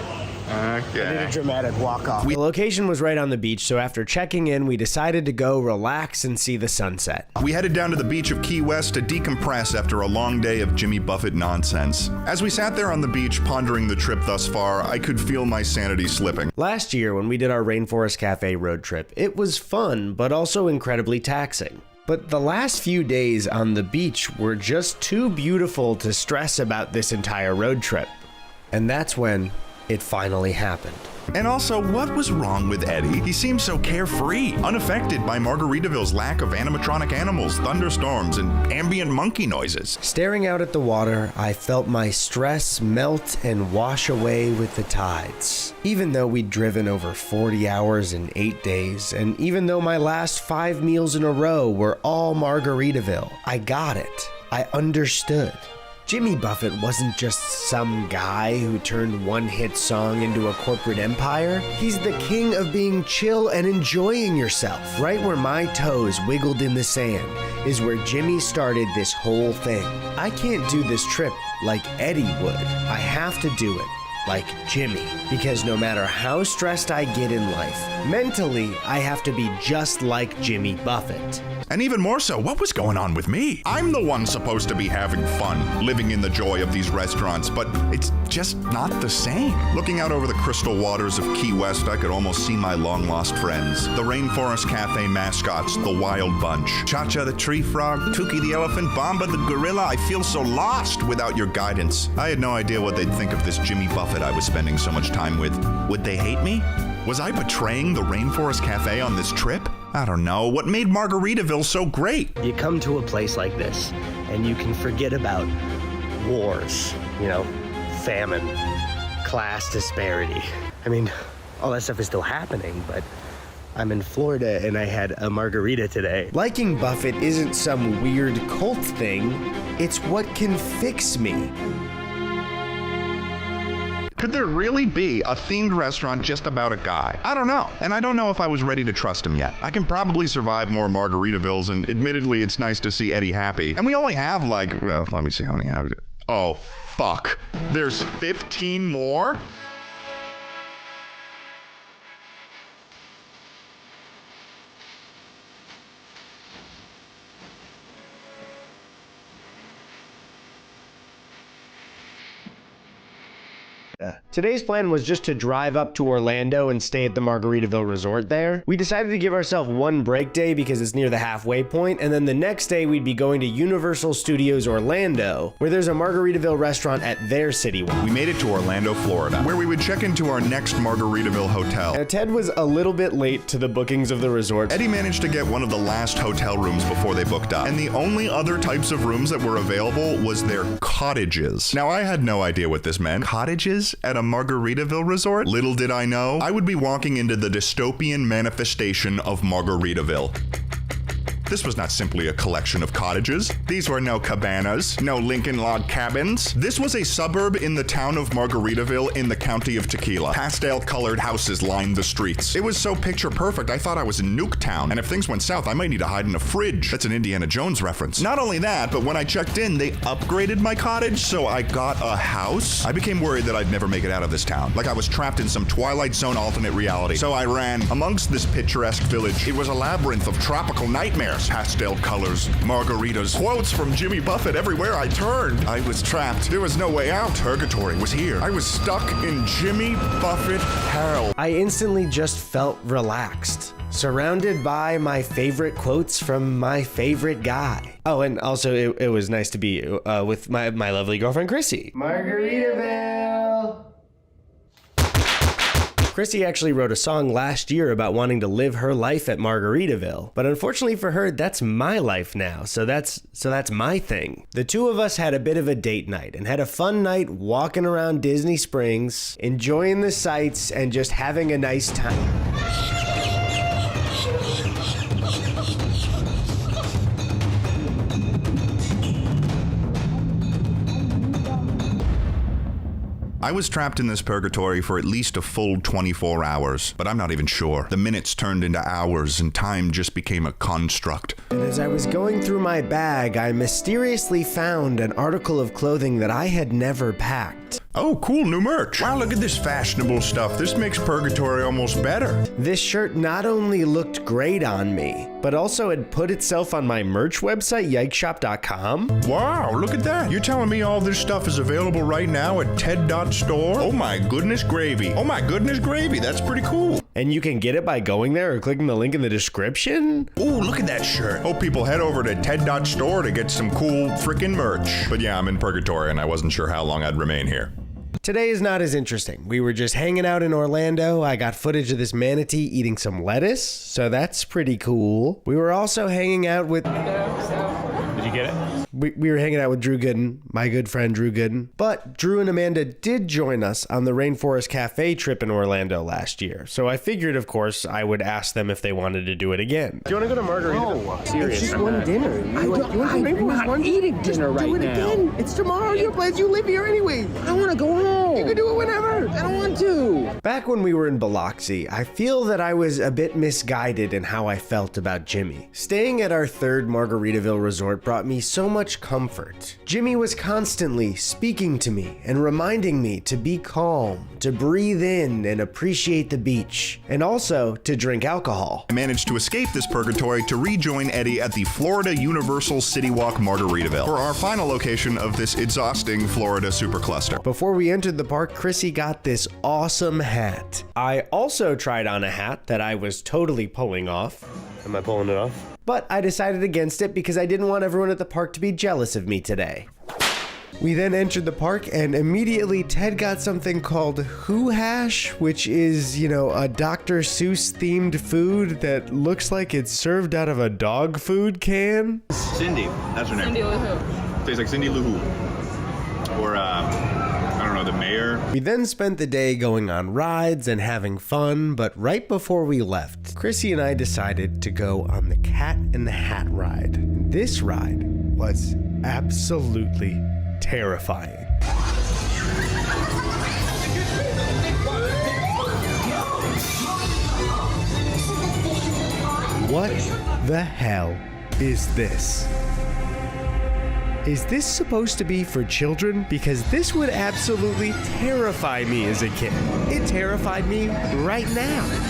Okay. I did a dramatic walk-off. The location was right on the beach, so after checking in, we decided to go relax and see the sunset. We headed down to the beach of Key West to decompress after a long day of Jimmy Buffett nonsense. As we sat there on the beach pondering the trip thus far, I could feel my sanity slipping. Last year, when we did our Rainforest Cafe road trip, it was fun, but also incredibly taxing. But the last few days on the beach were just too beautiful to stress about this entire road trip. And that's when it finally happened. And also, what was wrong with Eddie? He seemed so carefree, unaffected by Margaritaville's lack of animatronic animals, thunderstorms, and ambient monkey noises. Staring out at the water, I felt my stress melt and wash away with the tides. Even though we'd driven over 40 hours in 8 days, and even though my last 5 meals in a row were all Margaritaville, I got it. I understood. Jimmy Buffett wasn't just some guy who turned one-hit song into a corporate empire. He's the king of being chill and enjoying yourself. Right where my toes wiggled in the sand is where Jimmy started this whole thing. I can't do this trip like Eddie would. I have to do it like Jimmy, because no matter how stressed I get in life, mentally, I have to be just like Jimmy Buffett. And even more so, what was going on with me? I'm the one supposed to be having fun, living in the joy of these restaurants, but it's just not the same. Looking out over the crystal waters of Key West, I could almost see my long-lost friends. The Rainforest Cafe mascots, the Wild Bunch. Cha-Cha the tree frog, Tuki the elephant, Bomba the gorilla. I feel so lost without your guidance. I had no idea what they'd think of this Jimmy Buffett I was spending so much time with. Would they hate me? Was I betraying the Rainforest Cafe on this trip? I don't know. What made Margaritaville so great? You come to a place like this, and you can forget about wars, famine, class disparity. I mean, all that stuff is still happening, but I'm in Florida and I had a margarita today. Liking Buffett isn't some weird cult thing. It's what can fix me. Could there really be a themed restaurant just about a guy? I don't know. And I don't know if I was ready to trust him yet. I can probably survive more Margaritavilles, and admittedly, it's nice to see Eddie happy. And we only have let me see how many have. Oh, fuck. There's 15 more? Today's plan was just to drive up to Orlando and stay at the Margaritaville resort there. We decided to give ourselves one break day because it's near the halfway point, and then the next day we'd be going to Universal Studios Orlando, where there's a Margaritaville restaurant at their CityWalk. We made it to Orlando, Florida, where we would check into our next Margaritaville hotel. Now, Ted was a little bit late to the bookings of the resort. Eddie managed to get one of the last hotel rooms before they booked up, and the only other types of rooms that were available was their cottages. Now, I had no idea what this meant. Cottages at a Margaritaville resort? Little did I know, I would be walking into the dystopian manifestation of Margaritaville. This was not simply a collection of cottages. These were no cabanas, no Lincoln log cabins. This was a suburb in the town of Margaritaville in the county of Tequila. Pastel-colored houses lined the streets. It was so picture perfect, I thought I was in Nuketown, and if things went south, I might need to hide in a fridge. That's an Indiana Jones reference. Not only that, but when I checked in, they upgraded my cottage, so I got a house. I became worried that I'd never make it out of this town, like I was trapped in some Twilight Zone alternate reality. So I ran amongst this picturesque village. It was a labyrinth of tropical nightmares. Pastel colors, margaritas, quotes from Jimmy Buffett everywhere I turned. I was trapped. There was no way out. Purgatory was here. I was stuck in Jimmy Buffett hell. I instantly just felt relaxed, surrounded by my favorite quotes from my favorite guy. Oh, and also it was nice to be with my lovely girlfriend, Chrissy. Margaritaville! Chrissy actually wrote a song last year about wanting to live her life at Margaritaville, but unfortunately for her, that's my life now, so that's my thing. The two of us had a bit of a date night and had a fun night walking around Disney Springs, enjoying the sights and just having a nice time. I was trapped in this purgatory for at least a full 24 hours, but I'm not even sure. The minutes turned into hours and time just became a construct. And as I was going through my bag, I mysteriously found an article of clothing that I had never packed. Oh, cool new merch. Wow, look at this fashionable stuff. This makes purgatory almost better. This shirt not only looked great on me, but also had put itself on my merch website, yikeshop.com. Wow, look at that. You're telling me all this stuff is available right now at ted.store? Oh my goodness gravy. Oh my goodness gravy. That's pretty cool. And you can get it by going there or clicking the link in the description. Ooh, look at that shirt. Hope people head over to ted.store to get some cool freaking merch. But yeah, I'm in purgatory and I wasn't sure how long I'd remain here. Today is not as interesting. We were just hanging out in Orlando. I got footage of this manatee eating some lettuce, so that's pretty cool. We were also hanging out with... Did you get it? We were hanging out with Drew Gooden, my good friend Drew Gooden. But Drew and Amanda did join us on the Rainforest Cafe trip in Orlando last year. So I figured, of course, I would ask them if they wanted to do it again. Do you want to go to Margaritaville? No. Serious. It's just one dinner. I'm not eating dinner right now. Do it again. It's tomorrow. Your place. You live here anyway. I don't want to go home. You can do it whenever. I don't want to. Back when we were in Biloxi, I feel that I was a bit misguided in how I felt about Jimmy. Staying at our third Margaritaville resort brought me so much comfort. Jimmy was constantly speaking to me and reminding me to be calm, to breathe in and appreciate the beach, and also to drink alcohol. I managed to escape this purgatory to rejoin Eddie at the Florida Universal CityWalk Margaritaville for our final location of this exhausting Florida supercluster. Before we entered the park, Chrissy got this awesome hat. I also tried on a hat that I was totally pulling off. Am I pulling it off? But I decided against it because I didn't want everyone at the park to be jealous of me today. We then entered the park and immediately Ted got something called Who Hash, which is, you know, a Dr. Seuss themed food that looks like it's served out of a dog food can. Cindy, that's her name. Cindy Lou Who. Tastes like Cindy Lou Who. Or, I don't know, the mayor. We then spent the day going on rides and having fun, but right before we left, Chrissy and I decided to go on the Cat in the Hat ride. This ride was absolutely terrifying. What the hell is this? Is this supposed to be for children? Because this would absolutely terrify me as a kid. It terrified me right now.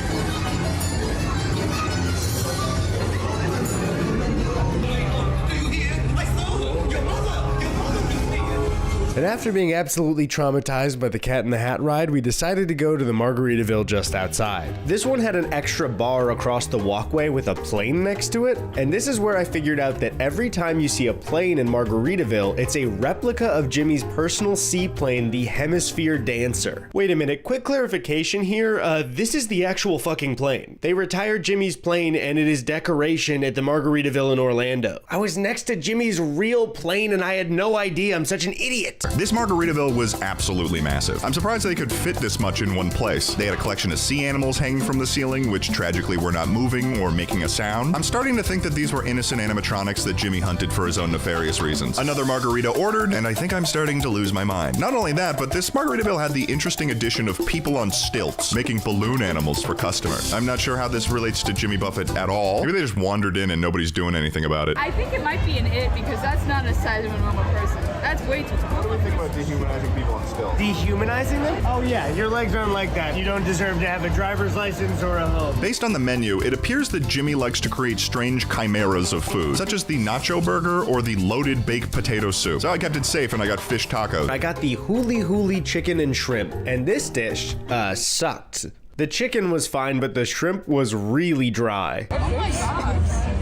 And after being absolutely traumatized by the Cat in the Hat ride, we decided to go to the Margaritaville just outside. This one had an extra bar across the walkway with a plane next to it, and this is where I figured out that every time you see a plane in Margaritaville, it's a replica of Jimmy's personal seaplane, the Hemisphere Dancer. Wait a minute, quick clarification here, this is the actual fucking plane. They retired Jimmy's plane and it is decoration at the Margaritaville in Orlando. I was next to Jimmy's real plane and I had no idea. I'm such an idiot. This Margaritaville was absolutely massive. I'm surprised they could fit this much in one place. They had a collection of sea animals hanging from the ceiling, which tragically were not moving or making a sound. I'm starting to think that these were innocent animatronics that Jimmy hunted for his own nefarious reasons. Another margarita ordered, and I think I'm starting to lose my mind. Not only that, but this Margaritaville had the interesting addition of people on stilts, making balloon animals for customers. I'm not sure how this relates to Jimmy Buffett at all. Maybe they just wandered in and nobody's doing anything about it. I think it might be an it because that's not the size of a normal person. That's way too small. What do you think about dehumanizing people on stilts? Dehumanizing them? Oh yeah, your legs aren't like that. You don't deserve to have a driver's license or a home. Based on the menu, it appears that Jimmy likes to create strange chimeras of food, such as the nacho burger or the loaded baked potato soup. So I kept it safe and I got fish tacos. I got the huli huli chicken and shrimp, and this dish, sucked. The chicken was fine, but the shrimp was really dry. Oh my gosh.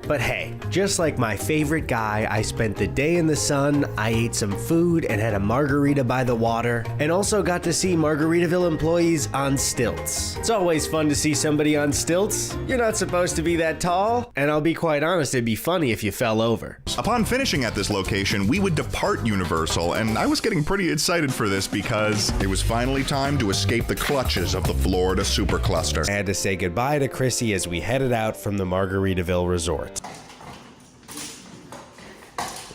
But hey, Just like my favorite guy, I spent the day in the sun, I ate some food and had a margarita by the water, and also got to see Margaritaville employees on stilts. It's always fun to see somebody on stilts. You're not supposed to be that tall, and I'll be quite honest, it'd be funny if you fell over. Upon finishing at this location, we would depart Universal, and I was getting pretty excited for this because it was finally time to escape the clutches of the Florida supercluster. I had to say goodbye to Chrissy as we headed out from the Margaritaville resort.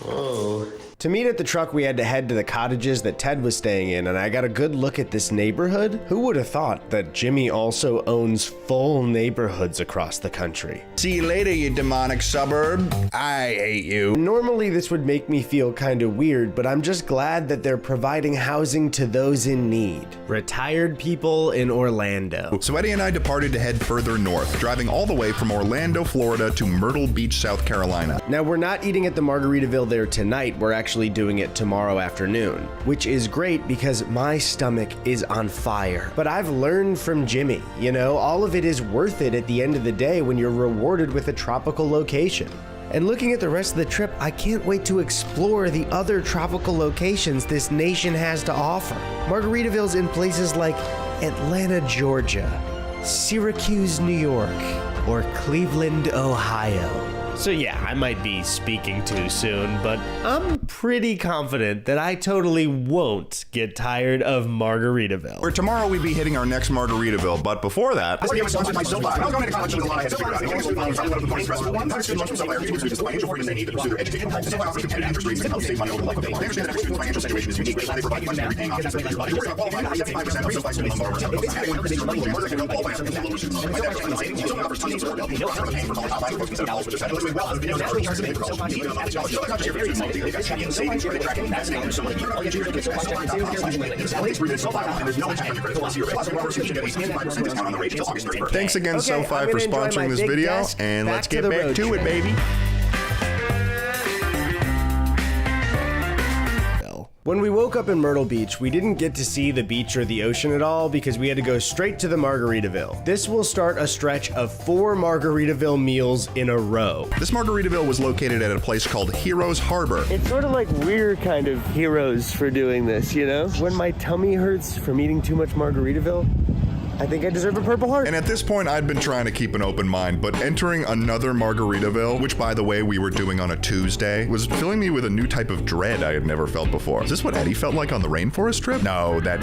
Whoa. To meet at the truck, we had to head to the cottages that Ted was staying in, and I got a good look at this neighborhood. Who would have thought that Jimmy also owns full neighborhoods across the country? See you later, you demonic suburb. I hate you. Normally this would make me feel kind of weird, but I'm just glad that they're providing housing to those in need. Retired people in Orlando. So Eddie and I departed to head further north, driving all the way from Orlando, Florida to Myrtle Beach, South Carolina. Now, we're not eating at the Margaritaville there tonight, we're actually doing it tomorrow afternoon, which is great because my stomach is on fire. But I've learned from Jimmy, you know, all of it is worth it at the end of the day when you're rewarded with a tropical location. And looking at the rest of the trip, I can't wait to explore the other tropical locations this nation has to offer. Margaritaville's in places like Atlanta, Georgia, Syracuse, New York, or Cleveland, Ohio. So yeah, I might be speaking too soon, but I'm pretty confident that I totally won't get tired of Margaritaville. Where tomorrow we'd be hitting our next Margaritaville, but before that... Thanks again, SoFi, for sponsoring this video, and let's get back to it, baby. When we woke up in Myrtle Beach, we didn't get to see the beach or the ocean at all because we had to go straight to the Margaritaville. This will start a stretch of 4 Margaritaville meals in a row. This Margaritaville was located at a place called Heroes Harbor. It's sort of like we're kind of heroes for doing this, you know? When my tummy hurts from eating too much Margaritaville, I think I deserve a Purple Heart. And at this point, I'd been trying to keep an open mind, but entering another Margaritaville, which by the way, we were doing on a Tuesday, was filling me with a new type of dread I had never felt before. Is this what Eddie felt like on the rainforest trip? No, that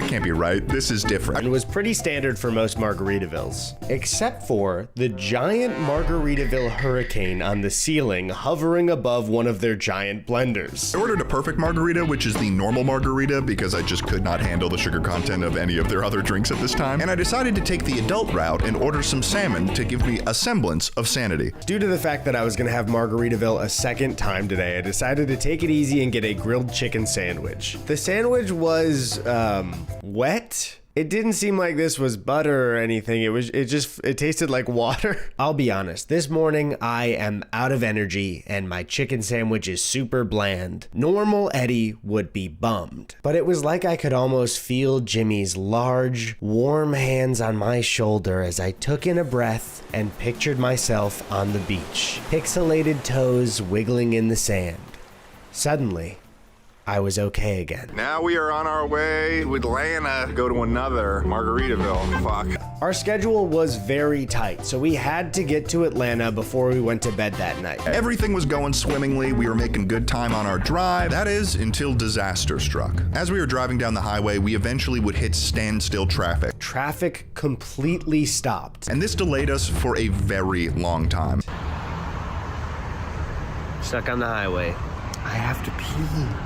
can't be right. This is different. It was pretty standard for most Margaritavilles, except for the giant Margaritaville hurricane on the ceiling hovering above one of their giant blenders. I ordered a perfect margarita, which is the normal margarita, because I just could not handle the sugar content of any of their other drinks at this time, and I decided to take the adult route and order some salmon to give me a semblance of sanity. Due to the fact that I was gonna have Margaritaville a second time today, I decided to take it easy and get a grilled chicken sandwich. The sandwich was, wet? It didn't seem like this was butter or anything. It tasted like water. I'll be honest, this morning I am out of energy and my chicken sandwich is super bland. Normal Eddie would be bummed. But it was like I could almost feel Jimmy's large, warm hands on my shoulder as I took in a breath and pictured myself on the beach. Pixelated toes wiggling in the sand. Suddenly, I was okay again. Now we are on our way to Atlanta, go to another Margaritaville. Fuck. Our schedule was very tight, so we had to get to Atlanta before we went to bed that night. Everything was going swimmingly. We were making good time on our drive. That is, until disaster struck. As we were driving down the highway, we eventually would hit standstill traffic. Traffic completely stopped. And this delayed us for a very long time. Stuck on the highway. I have to pee.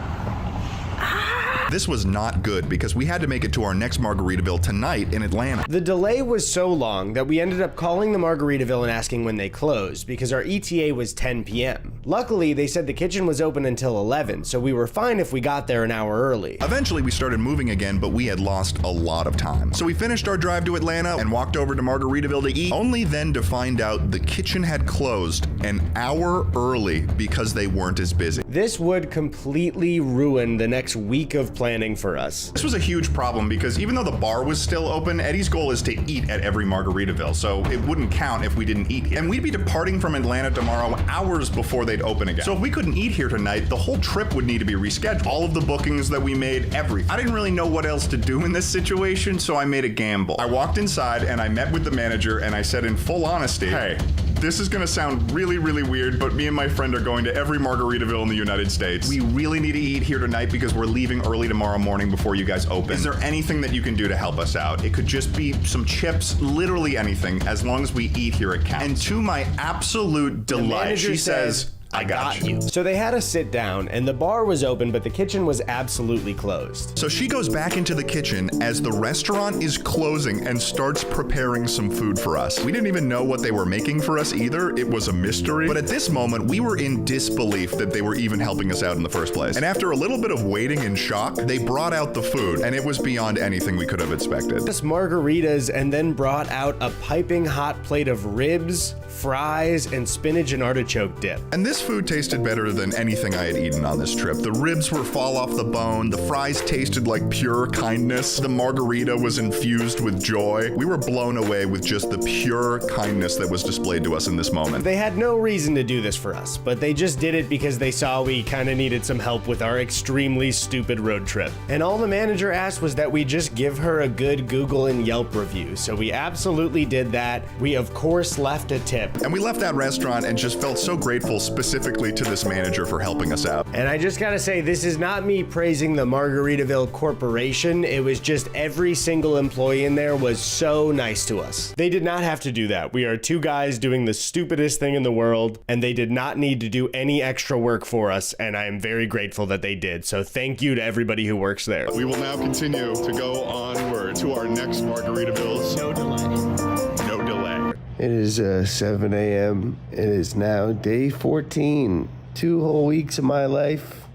This was not good because we had to make it to our next Margaritaville tonight in Atlanta. The delay was so long that we ended up calling the Margaritaville and asking when they closed because our ETA was 10 p.m. Luckily, they said the kitchen was open until 11, so we were fine if we got there an hour early. Eventually, we started moving again, but we had lost a lot of time. So we finished our drive to Atlanta and walked over to Margaritaville to eat, only then to find out the kitchen had closed an hour early because they weren't as busy. This would completely ruin the next week of planning for us. This was a huge problem because even though the bar was still open, Eddie's goal is to eat at every Margaritaville, so it wouldn't count if we didn't eat here. And we'd be departing from Atlanta tomorrow hours before they'd open again. So if we couldn't eat here tonight, the whole trip would need to be rescheduled. All of the bookings that we made, everything. I didn't really know what else to do in this situation, so I made a gamble. I walked inside and I met with the manager and I said in full honesty, hey, this is gonna sound really, really weird, but me and my friend are going to every Margaritaville in the United States. We really need to eat here tonight because we're leaving early tomorrow morning before you guys open. Is there anything that you can do to help us out? It could just be some chips, literally anything, as long as we eat here it counts. And to my absolute delight, she says, I got you. So they had us sit down and the bar was open, but the kitchen was absolutely closed. So she goes back into the kitchen as the restaurant is closing and starts preparing some food for us. We didn't even know what they were making for us either. It was a mystery. But at this moment, we were in disbelief that they were even helping us out in the first place. And after a little bit of waiting and shock, they brought out the food and it was beyond anything we could have expected. Just margaritas and then brought out a piping hot plate of ribs, fries, and spinach and artichoke dip. And this food tasted better than anything I had eaten on this trip. The ribs were fall off the bone. The fries tasted like pure kindness. The margarita was infused with joy. We were blown away with just the pure kindness that was displayed to us in this moment. They had no reason to do this for us, but they just did it because they saw we kind of needed some help with our extremely stupid road trip. And all the manager asked was that we just give her a good Google and Yelp review. So we absolutely did that. We of course left a tip. And we left that restaurant and just felt so grateful specifically to this manager for helping us out. And I just gotta say, this is not me praising the Margaritaville Corporation. It was just every single employee in there was so nice to us. They did not have to do that. We are two guys doing the stupidest thing in the world, and they did not need to do any extra work for us, and I am very grateful that they did. So thank you to everybody who works there. We will now continue to go onward to our next Margaritavilles. No delay. No delay. It is 7 a.m. It is now day 14. 2 whole weeks of my life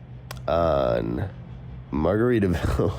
on Margaritaville.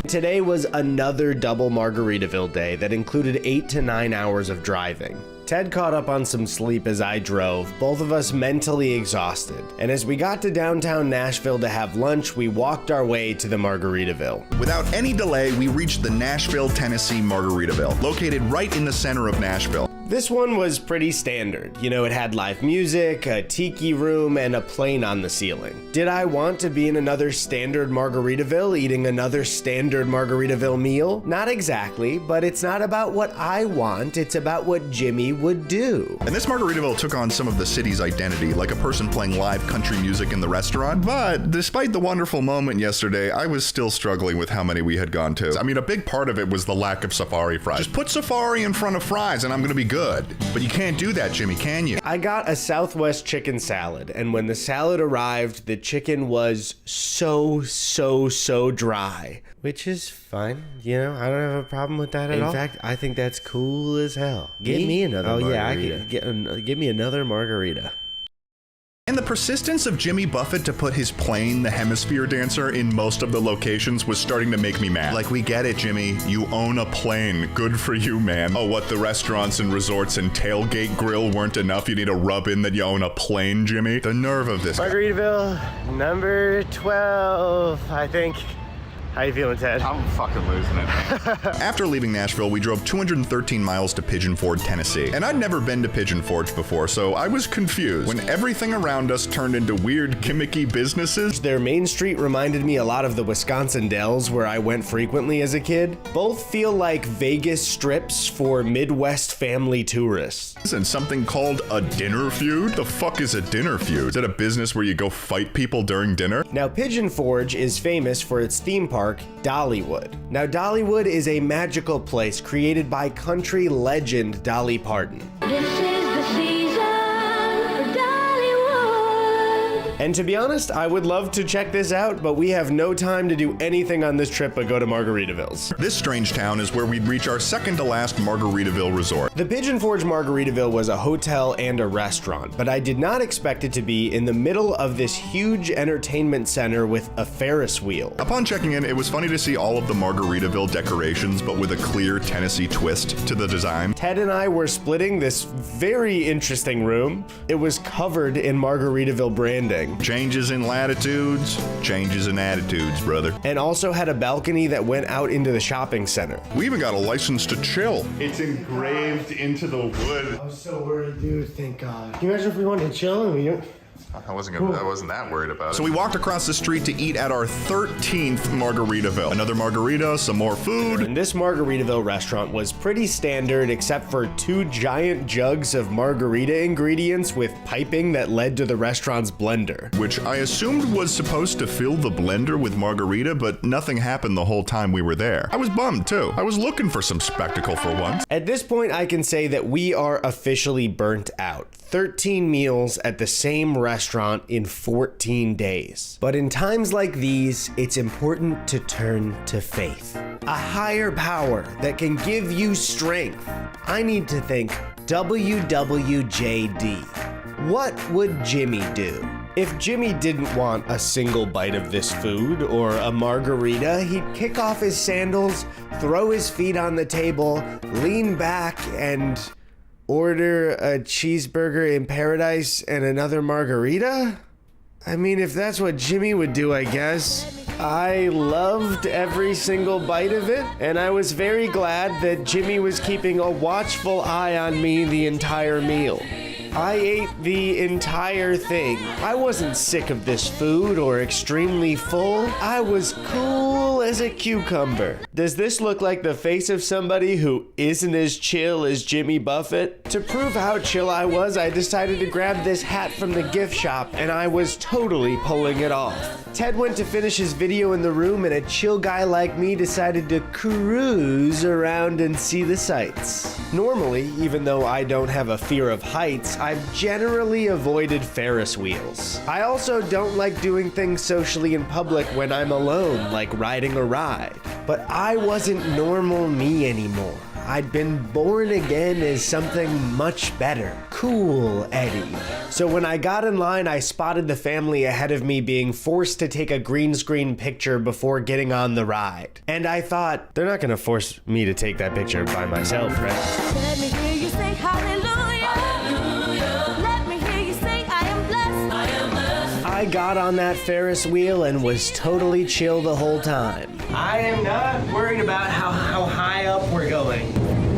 Today was another double Margaritaville day that included 8 to 9 hours of driving. Ted caught up on some sleep as I drove, both of us mentally exhausted. And as we got to downtown Nashville to have lunch, we walked our way to the Margaritaville. Without any delay, we reached the Nashville, Tennessee Margaritaville, located right in the center of Nashville. This one was pretty standard. You know, it had live music, a tiki room, and a plane on the ceiling. Did I want to be in another standard Margaritaville eating another standard Margaritaville meal? Not exactly, but it's not about what I want, it's about what Jimmy would do. And this Margaritaville took on some of the city's identity, like a person playing live country music in the restaurant. But despite the wonderful moment yesterday, I was still struggling with how many we had gone to. I mean, a big part of it was the lack of safari fries. Just put safari in front of fries and I'm gonna be good. But you can't do that, Jimmy, can you? I got a Southwest chicken salad, and when the salad arrived, the chicken was so dry. Which is fine, you know, I don't have a problem with that at all. In fact, I think that's cool as hell. Give me another margarita. Yeah, I could give me another margarita. And the persistence of Jimmy Buffett to put his plane, the hemisphere dancer, in most of the locations was starting to make me mad. Like, we get it, Jimmy. You own a plane. Good for you, man. Oh, what, the restaurants and resorts and tailgate grill weren't enough? You need to rub in that you own a plane, Jimmy? The nerve of this guy. Margaritaville, number 12, I think. How you feeling, Ted? I'm fucking losing it. After leaving Nashville, we drove 213 miles to Pigeon Forge, Tennessee. And I'd never been to Pigeon Forge before, so I was confused when everything around us turned into weird, gimmicky businesses. Their main street reminded me a lot of the Wisconsin Dells, where I went frequently as a kid. Both feel like Vegas strips for Midwest family tourists. And something called a dinner feud? The fuck is a dinner feud? Is it a business where you go fight people during dinner? Now, Pigeon Forge is famous for its theme park, Dollywood. Now, Dollywood is a magical place created by country legend Dolly Parton. This is the season for Dollywood. And to be honest, I would love to check this out, but we have no time to do anything on this trip but go to Margaritaville's. This strange town is where we'd reach our second to last Margaritaville resort. The Pigeon Forge Margaritaville was a hotel and a restaurant, but I did not expect it to be in the middle of this huge entertainment center with a Ferris wheel. Upon checking in, it was funny to see all of the Margaritaville decorations, but with a clear Tennessee twist to the design. Ted and I were splitting this very interesting room. It was covered in Margaritaville branding. Changes in latitudes, changes in attitudes, brother. And also had a balcony that went out into the shopping center. We even got a license to chill. It's engraved into the wood. I was so worried, dude. Thank God. Can you imagine if we wanted to chill and we don't? I wasn't that worried about it. So we walked across the street to eat at our 13th Margaritaville. Another margarita, some more food. And this Margaritaville restaurant was pretty standard except for 2 giant jugs of margarita ingredients with piping that led to the restaurant's blender. Which I assumed was supposed to fill the blender with margarita, but nothing happened the whole time we were there. I was bummed too. I was looking for some spectacle for once. At this point, I can say that we are officially burnt out. 13 meals at the same restaurant in 14 days. But in times like these, it's important to turn to faith. A higher power that can give you strength. I need to think WWJD. What would Jimmy do? If Jimmy didn't want a single bite of this food or a margarita, he'd kick off his sandals, throw his feet on the table, lean back, and order a cheeseburger in paradise and another margarita? I mean, if that's what Jimmy would do, I guess. I loved every single bite of it, and I was very glad that Jimmy was keeping a watchful eye on me the entire meal. I ate the entire thing. I wasn't sick of this food or extremely full. I was cool as a cucumber. Does this look like the face of somebody who isn't as chill as Jimmy Buffett? To prove how chill I was, I decided to grab this hat from the gift shop, and I was totally pulling it off. Ted went to finish his video in the room, and a chill guy like me decided to cruise around and see the sights. Normally, even though I don't have a fear of heights, I've generally avoided Ferris wheels. I also don't like doing things socially in public when I'm alone, like riding a ride. But I wasn't normal me anymore. I'd been born again as something much better. Cool, Eddie. So when I got in line, I spotted the family ahead of me being forced to take a green screen picture before getting on the ride. And I thought, they're not gonna force me to take that picture by myself, right? Let me hear you say hallelujah. Hallelujah. Let me hear you say I am blessed. I am blessed. I got on that Ferris wheel and was totally chill the whole time. I am not worried about how high up we're going.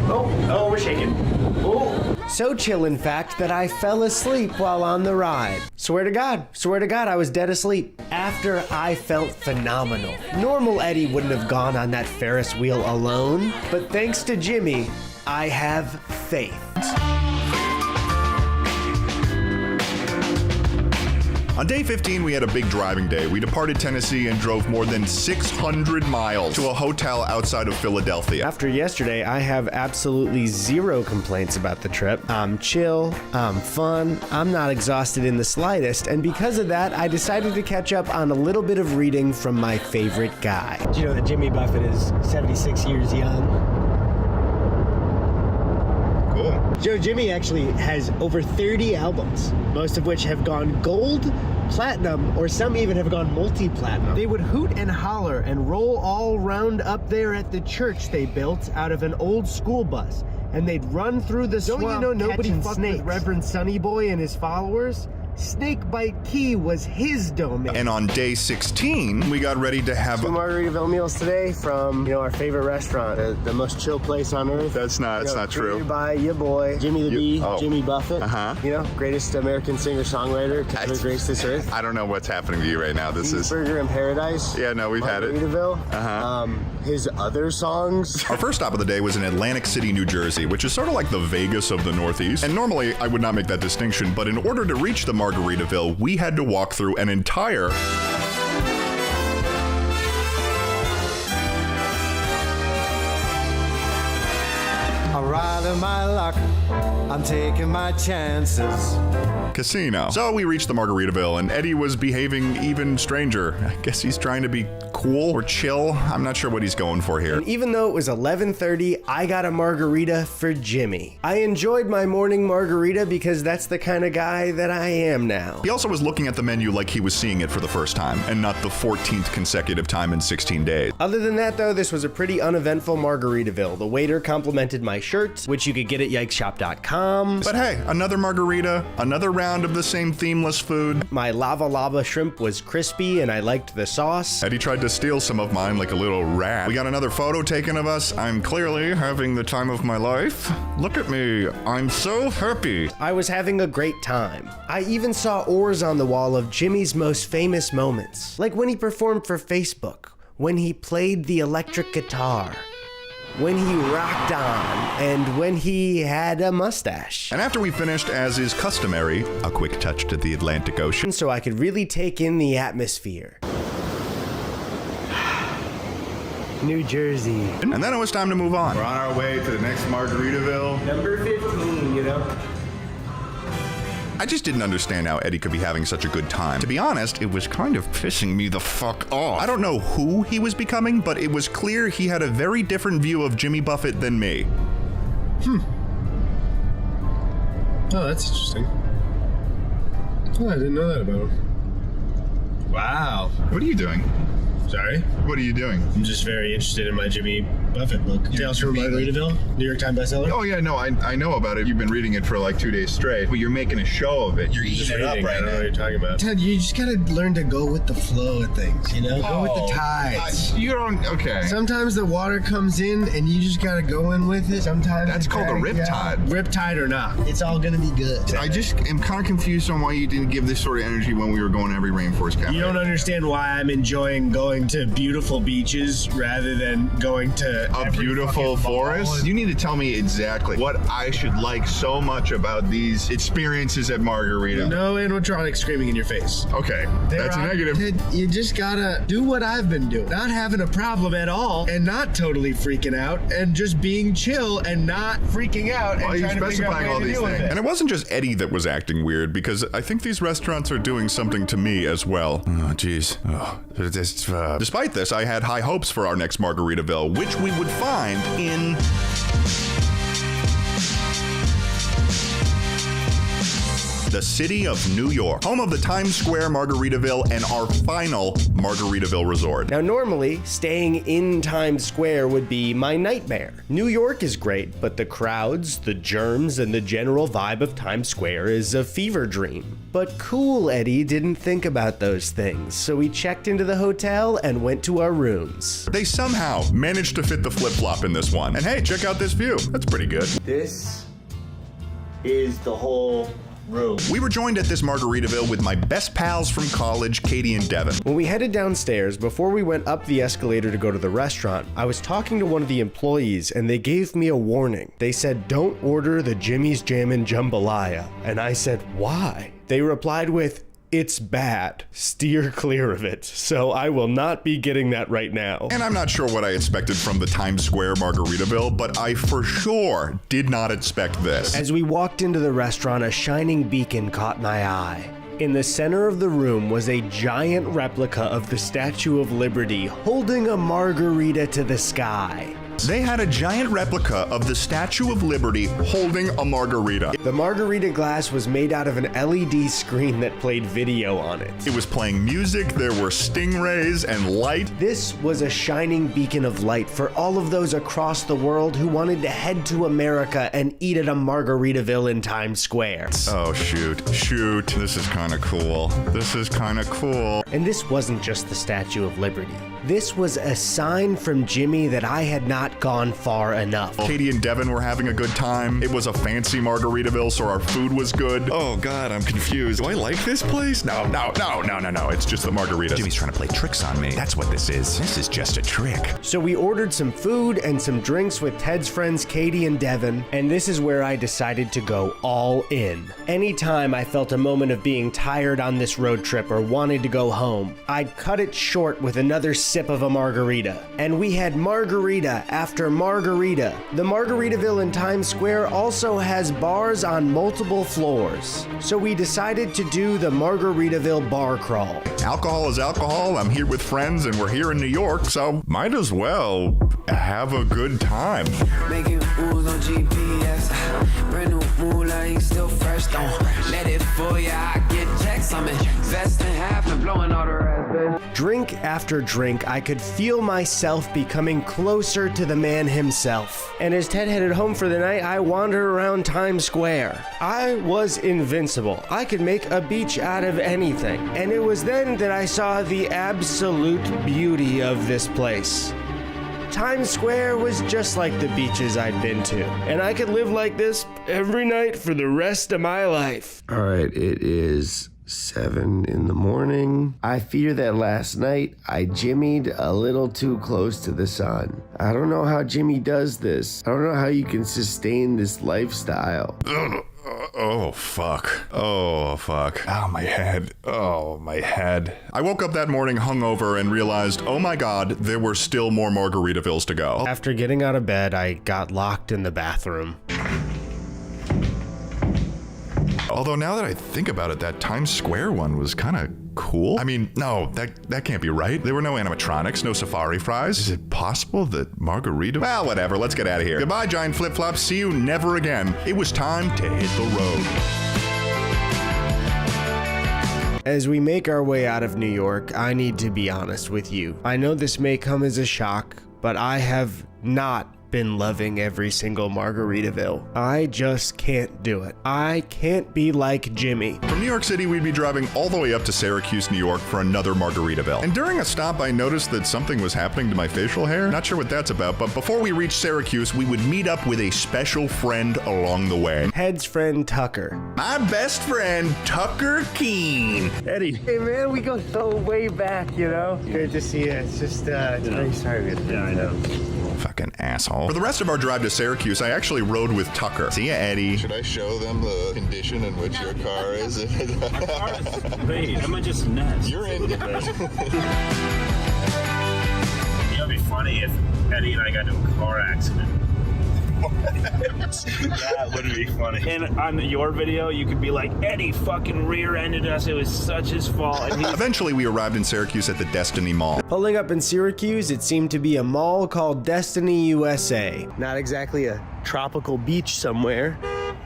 Oh, we're shaking. Oh. So chill, in fact, that I fell asleep while on the ride. Swear to God, I was dead asleep. After, I felt phenomenal. Normal Eddie wouldn't have gone on that Ferris wheel alone, but thanks to Jimmy, I have faith. On day 15, we had a big driving day. We departed Tennessee and drove more than 600 miles to a hotel outside of Philadelphia. After yesterday, I have absolutely zero complaints about the trip. I'm chill, I'm fun, I'm not exhausted in the slightest, and because of that, I decided to catch up on a little bit of reading from my favorite guy. Do you know that Jimmy Buffett is 76 years young? Joe, Jimmy actually has over 30 albums, most of which have gone gold, platinum, or some even have gone multi-platinum. They would hoot and holler and roll all round up there at the church they built out of an old school bus, and they'd run through the swamp. Don't you know nobody fucked with Reverend Sonny Boy and his followers? Snakebite Key was his domain. And on day 16, we got ready to have 2 Margaritaville meals today from, our favorite restaurant, the most chill place on earth. That's not true. Created by your boy, Jimmy the Bee, Jimmy Buffett. Greatest American singer-songwriter to ever grace this earth. I don't know what's happening to you right now. This is Cheeseburger in Paradise. Yeah, no, we've had it. Margaritaville. His other songs. Our first stop of the day was in Atlantic City, New Jersey, which is sort of like the Vegas of the Northeast. And normally, I would not make that distinction, but in order to reach the Margaritaville, we had to walk through an entire I'm riding my luck, I'm taking my chances. Casino. So we reached the Margaritaville, and Eddy was behaving even stranger. I guess he's trying to be cool or chill. I'm not sure what he's going for here. And even though it was 11:30, I got a margarita for Jimmy. I enjoyed my morning margarita because that's the kind of guy that I am now. He also was looking at the menu like he was seeing it for the first time, and not the 14th consecutive time in 16 days. Other than that, though, this was a pretty uneventful Margaritaville. The waiter complimented my shirt, which you could get at yikeshop.com. But hey, another margarita, another round of the same themeless food. My lava shrimp was crispy, and I liked the sauce. Eddy tried to steal some of mine like a little rat. We got another photo taken of us. I'm clearly having the time of my life. Look at me. I'm so happy. I was having a great time. I even saw oars on the wall of Jimmy's most famous moments, like when he performed for Facebook, when he played the electric guitar, when he rocked on, and when he had a mustache. And after we finished, as is customary, a quick touch to the Atlantic Ocean. So I could really take in the atmosphere. New Jersey. And then it was time to move on. We're on our way to the next Margaritaville. Number 15, you know? I just didn't understand how Eddy could be having such a good time. To be honest, it was kind of pissing me the fuck off. I don't know who he was becoming, but it was clear he had a very different view of Jimmy Buffett than me. Oh, that's interesting. Oh, I didn't know that about him. Wow. What are you doing? Sorry? What are you doing? I'm just very interested in my Jimmy Buffett book. Tales from Margaritaville, New York Times bestseller. Oh yeah, no, I know about it. You've been reading it for like 2 days straight, but you're making a show of it. You're eating it up right I don't know now. what you're talking about. Ted, you just gotta learn to go with the flow of things, you know? Go with the tides. You don't, okay. Sometimes the water comes in and you just gotta go in with it. Sometimes That's called a riptide. Riptide or not, it's all gonna be good. I just am kind of confused on why you didn't give this sort of energy when we were going to every Rainforest Cafe. You don't understand why I'm enjoying going to beautiful beaches rather than going to a beautiful forest? You need to tell me exactly what I should like so much about these experiences at Margarita. No animatronic screaming in your face. Okay, that's a negative. Ted, you just gotta do what I've been doing. Not having a problem at all and not totally freaking out and just being chill and not freaking out and trying to figure out specifying all how to these deal with things. it. And it wasn't just Eddy that was acting weird, because I think these restaurants are doing something to me as well. Oh, jeez. Despite this, I had high hopes for our next Margaritaville, which we would find in the city of New York, home of the Times Square Margaritaville and our final Margaritaville resort. Now, normally, staying in Times Square would be my nightmare. New York is great, but the crowds, the germs, and the general vibe of Times Square is a fever dream. But cool Eddy didn't think about those things, so we checked into the hotel and went to our rooms. They somehow managed to fit the flip-flop in this one. And hey, check out this view. That's pretty good. This is the whole room. We were joined at this Margaritaville with my best pals from college, Katie and Devin. When we headed downstairs, before we went up the escalator to go to the restaurant, I was talking to one of the employees and they gave me a warning. They said, "Don't order the Jimmy's Jammin' Jambalaya." And I said, "Why?" They replied with, "It's bad. Steer clear of it." So I will not be getting that right now. And I'm not sure what I expected from the Times Square Margaritaville, but I for sure did not expect this. As we walked into the restaurant, a shining beacon caught my eye. In the center of the room was a giant replica of the Statue of Liberty holding a margarita to the sky. They had a giant replica of the Statue of Liberty holding a margarita. The margarita glass was made out of an LED screen that played video on it. It was playing music, there were stingrays and light. This was a shining beacon of light for all of those across the world who wanted to head to America and eat at a Margaritaville in Times Square. Oh, shoot. This is kind of cool. And this wasn't just the Statue of Liberty. This was a sign from Jimmy that I had not gone far enough. Katie and Devin were having a good time. It was a fancy Margaritaville, so our food was good. Oh God, I'm confused. Do I like this place? No. It's just the margaritas. Jimmy's trying to play tricks on me. That's what this is. This is just a trick. So we ordered some food and some drinks with Ted's friends Katie and Devin, and this is where I decided to go all in. Anytime I felt a moment of being tired on this road trip or wanted to go home, I'd cut it short with another sip of a margarita. And we had margarita after margarita. The Margaritaville in Times Square also has bars on multiple floors. So we decided to do the Margaritaville bar crawl. Alcohol is alcohol. I'm here with friends and we're here in New York, so might as well have a good time. Making moves on GPS. Brand new moolah, you still fresh. Don't let it fool ya. I get checks. I'm investing half and blowing all the rest, bitch. Drink after drink, I could feel myself becoming closer to the man himself. And as Ted headed home for the night, I wandered around Times Square. I was invincible. I could make a beach out of anything. And it was then that I saw the absolute beauty of this place. Times Square was just like the beaches I'd been to, and I could live like this every night for the rest of my life. All right, it is 7 in the morning. I fear that last night I jimmied a little too close to the sun. I don't know how Jimmy does this. I don't know how you can sustain this lifestyle. Oh, fuck. Oh, fuck. Oh, my head. Oh, my head. I woke up that morning hungover and realized, oh my god, there were still more Margaritavilles to go. After getting out of bed, I got locked in the bathroom. Although now that I think about it, that Times Square one was kind of cool. I mean, no, that can't be right. There were no animatronics, no safari fries. Is it possible that Margarita... Well, whatever, let's get out of here. Goodbye, giant flip-flops. See you never again. It was time to hit the road. As we make our way out of New York, I need to be honest with you. I know this may come as a shock, but I have not been loving every single Margaritaville. I just can't do it. I can't be like Jimmy. From New York City, we'd be driving all the way up to Syracuse, New York for another Margaritaville. And during a stop, I noticed that something was happening to my facial hair. Not sure what that's about, but before we reached Syracuse, we would meet up with a special friend along the way. Head's friend Tucker. My best friend, Tucker Keene. Eddie. Hey man, we go so way back, you know? Great to see you. It's just, it's very sorry. Yeah, I know. Fucking asshole. For the rest of our drive to Syracuse, I actually rode with Tucker. See ya, Eddie. Should I show them the condition in which your car is? Wait, am I just nuts? You're in. You know, it'd be funny if Eddie and I got into a car accident. That would be funny. And on your video, you could be like, Eddie fucking rear-ended us. It was such his fault. And Eventually, we arrived in Syracuse at the Destiny Mall. Pulling up in Syracuse, it seemed to be a mall called Destiny USA. Not exactly a tropical beach somewhere.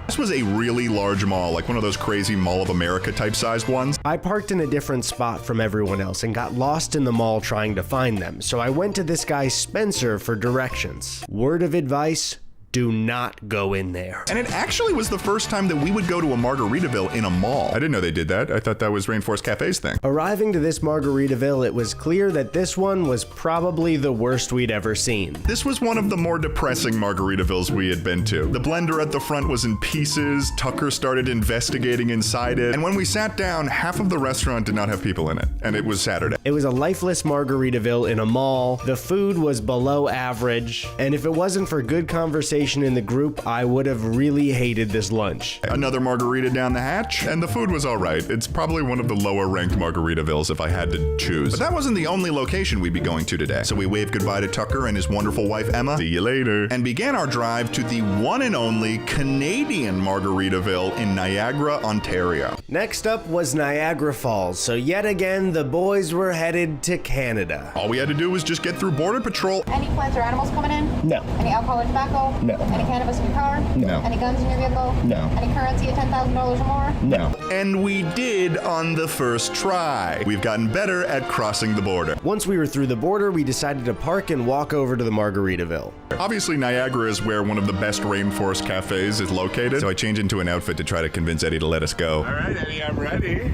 This was a really large mall, like one of those crazy Mall of America type sized ones. I parked in a different spot from everyone else and got lost in the mall trying to find them, so I went to this guy Spencer for directions. Word of advice: do not go in there. And it actually was the first time that we would go to a Margaritaville in a mall. I didn't know they did that. I thought that was Rainforest Cafe's thing. Arriving to this Margaritaville, it was clear that this one was probably the worst we'd ever seen. This was one of the more depressing Margaritavilles we had been to. The blender at the front was in pieces. Tucker started investigating inside it. And when we sat down, half of the restaurant did not have people in it. And it was Saturday. It was a lifeless Margaritaville in a mall. The food was below average. And if it wasn't for good conversation in the group, I would have really hated this lunch. Another margarita down the hatch, and the food was all right. It's probably one of the lower ranked Margaritavilles if I had to choose. But that wasn't the only location we'd be going to today. So we waved goodbye to Tucker and his wonderful wife Emma, see you later, and began our drive to the one and only Canadian Margaritaville in Niagara, Ontario. Next up was Niagara Falls, so yet again the boys were headed to Canada. All we had to do was just get through Border Patrol. Any plants or animals coming in? No. Any alcohol or tobacco? No. Any cannabis in your car? No. Any guns in your vehicle? No. Any currency of $10,000 or more? No. And we did on the first try. We've gotten better at crossing the border. Once we were through the border, we decided to park and walk over to the Margaritaville. Obviously, Niagara is where one of the best Rainforest cafes is located, so I changed into an outfit to try to convince Eddie to let us go. All right, Eddie, I'm ready.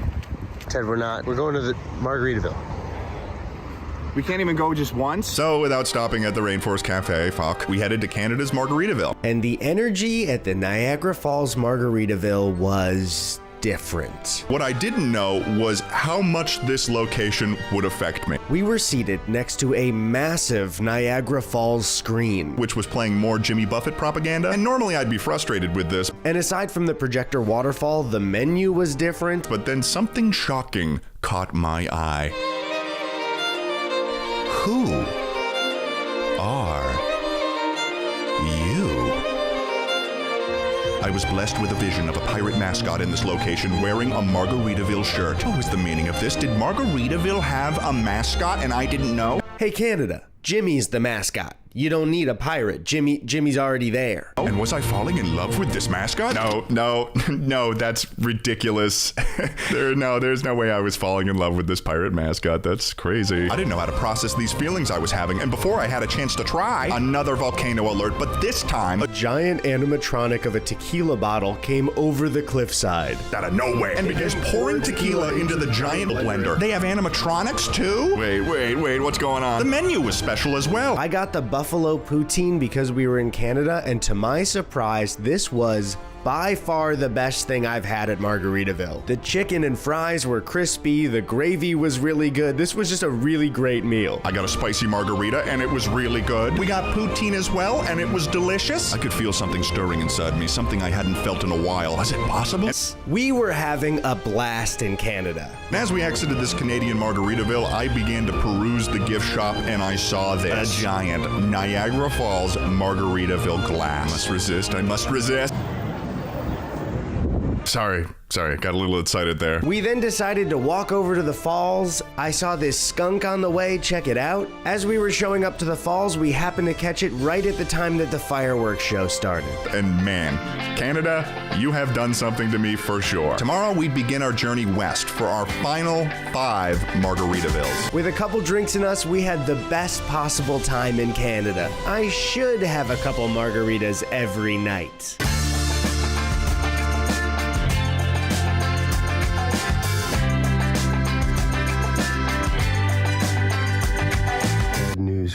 Ted, we're not. We're going to the Margaritaville. We can't even go just once? So, without stopping at the Rainforest Cafe, we headed to Canada's Margaritaville. And the energy at the Niagara Falls Margaritaville was different. What I didn't know was how much this location would affect me. We were seated next to a massive Niagara Falls screen, which was playing more Jimmy Buffett propaganda, and normally I'd be frustrated with this. And aside from the projector waterfall, the menu was different. But then something shocking caught my eye. Who are I was blessed with a vision of a pirate mascot in this location wearing a Margaritaville shirt. What was the meaning of this? Did Margaritaville have a mascot and I didn't know? Hey Canada, Jimmy's the mascot. You don't need a pirate. Jimmy's already there. And was I falling in love with this mascot? No, that's ridiculous. There's no way I was falling in love with this pirate mascot. That's crazy. I didn't know how to process these feelings I was having, and before I had a chance to try, another volcano alert, but this time, a giant animatronic of a tequila bottle came over the cliffside. Out of nowhere, and begins pouring tequila into the giant blender. They have animatronics too? Wait, what's going on? The menu was special as well. I got the buffalo poutine because we were in Canada, and to my surprise, this was by far the best thing I've had at Margaritaville. The chicken and fries were crispy, the gravy was really good. This was just a really great meal. I got a spicy margarita and it was really good. We got poutine as well and it was delicious. I could feel something stirring inside me, something I hadn't felt in a while. Was it possible? We were having a blast in Canada. And as we exited this Canadian Margaritaville, I began to peruse the gift shop and I saw this. A giant Niagara Falls Margaritaville glass. I must resist. Sorry, got a little excited there. We then decided to walk over to the falls. I saw this skunk on the way, check it out. As we were showing up to the falls, we happened to catch it right at the time that the fireworks show started. And man, Canada, you have done something to me for sure. Tomorrow we begin our journey west for our final 5 Margaritavilles. With a couple drinks in us, we had the best possible time in Canada. I should have a couple margaritas every night.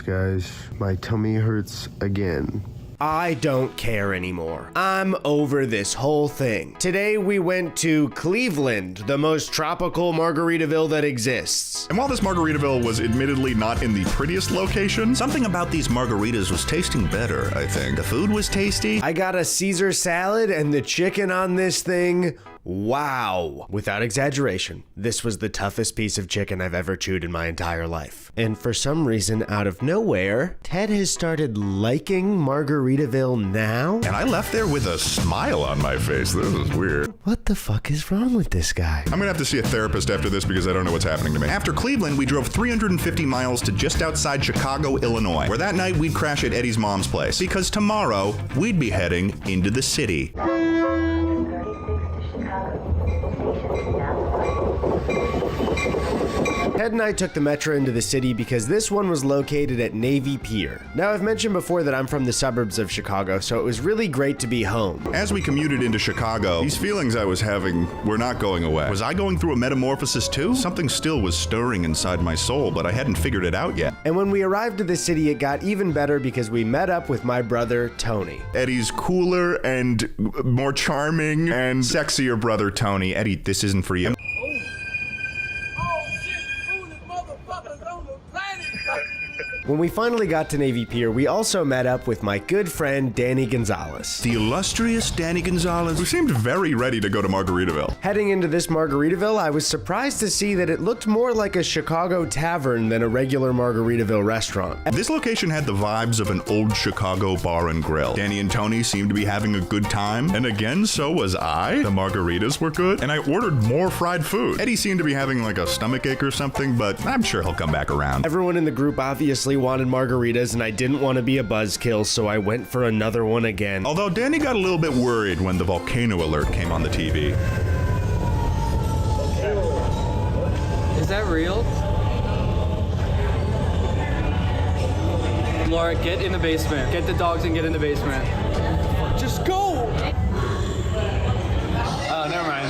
Guys, my tummy hurts again. I don't care anymore. I'm over this whole thing. Today we went to Cleveland, the most tropical Margaritaville that exists. And while this Margaritaville was admittedly not in the prettiest location, something about these margaritas was tasting better, I think. The food was tasty. I got a Caesar salad and the chicken on this thing. Wow. Without exaggeration, this was the toughest piece of chicken I've ever chewed in my entire life. And for some reason, out of nowhere, Ted has started liking Margaritaville now. And I left there with a smile on my face. This is weird. What the fuck is wrong with this guy? I'm gonna have to see a therapist after this because I don't know what's happening to me. After Cleveland, we drove 350 miles to just outside Chicago, Illinois, where that night we'd crash at Eddie's mom's place because tomorrow we'd be heading into the city. Ted and I took the metro into the city because this one was located at Navy Pier. Now, I've mentioned before that I'm from the suburbs of Chicago, so it was really great to be home. As we commuted into Chicago, these feelings I was having were not going away. Was I going through a metamorphosis too? Something still was stirring inside my soul, but I hadn't figured it out yet. And when we arrived at the city, it got even better because we met up with my brother, Tony. Eddie's cooler and more charming and sexier brother, Tony. Eddie, this isn't for you. When we finally got to Navy Pier, we also met up with my good friend, Danny Gonzalez. The illustrious Danny Gonzalez, who seemed very ready to go to Margaritaville. Heading into this Margaritaville, I was surprised to see that it looked more like a Chicago tavern than a regular Margaritaville restaurant. This location had the vibes of an old Chicago bar and grill. Danny and Tony seemed to be having a good time, and again, so was I. The margaritas were good, and I ordered more fried food. Eddie seemed to be having like a stomachache or something, but I'm sure he'll come back around. Everyone in the group obviously wanted margaritas, and I didn't want to be a buzzkill, so I went for another one again. Although Danny got a little bit worried when the volcano alert came on the TV. Is that real? Laura, get in the basement. Get the dogs and get in the basement. Just go! Oh, never mind.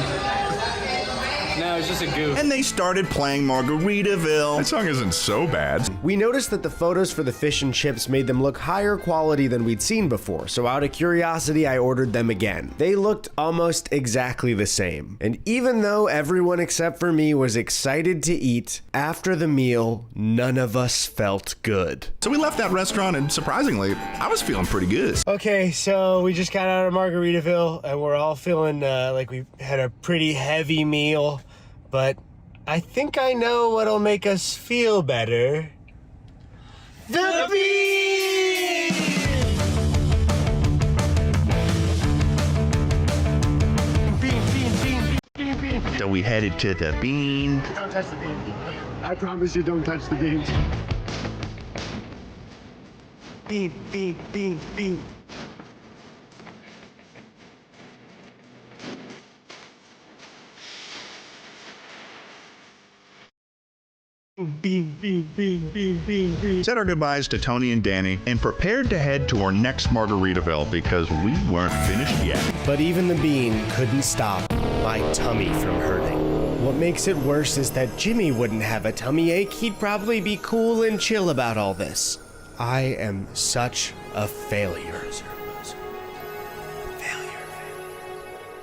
No, it's just a goof. And they started playing Margaritaville. That song isn't so bad. We noticed that the photos for the fish and chips made them look higher quality than we'd seen before, so out of curiosity, I ordered them again. They looked almost exactly the same. And even though everyone except for me was excited to eat, after the meal, none of us felt good. So we left that restaurant, and surprisingly, I was feeling pretty good. Okay, so we just got out of Margaritaville, and we're all feeling like we had a pretty heavy meal. But I think I know what'll make us feel better. The beach! So we headed to the beans. Don't touch the beans. I promise you, don't touch the beans. Bean, bean, bean, bean. Bean, bean, bean, bean, bean, bean. Said our goodbyes to Tony and Danny and prepared to head to our next Margaritaville because we weren't finished yet. But even the bean couldn't stop my tummy from hurting. What makes it worse is that Jimmy wouldn't have a tummy ache. He'd probably be cool and chill about all this. I am such a failure.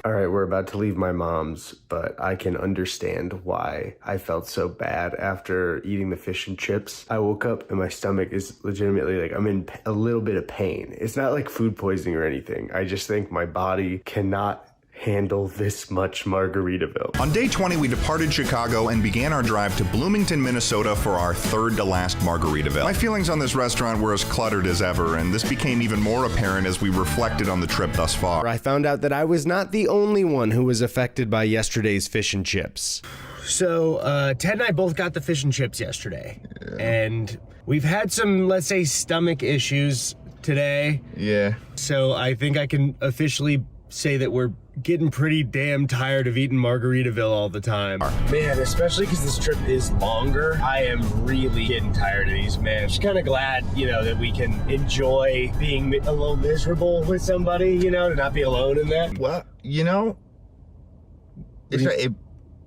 All right, we're about to leave my mom's, but I can understand why I felt so bad after eating the fish and chips. I woke up and my stomach is legitimately like, I'm in a little bit of pain. It's not like food poisoning or anything. I just think my body cannot handle this much Margaritaville. On day 20, we departed Chicago and began our drive to Bloomington, Minnesota for our third to last Margaritaville. My feelings on this restaurant were as cluttered as ever, and this became even more apparent as we reflected on the trip thus far. I found out that I was not the only one who was affected by yesterday's fish and chips. So, Ted and I both got the fish and chips yesterday, and we've had some, let's say, stomach issues today. Yeah. So I think I can officially say that we're getting pretty damn tired of eating Margaritaville all the time. Man, especially because this trip is longer, I am really getting tired of these, man. Just kind of glad, that we can enjoy being a little miserable with somebody, to not be alone in that. Well,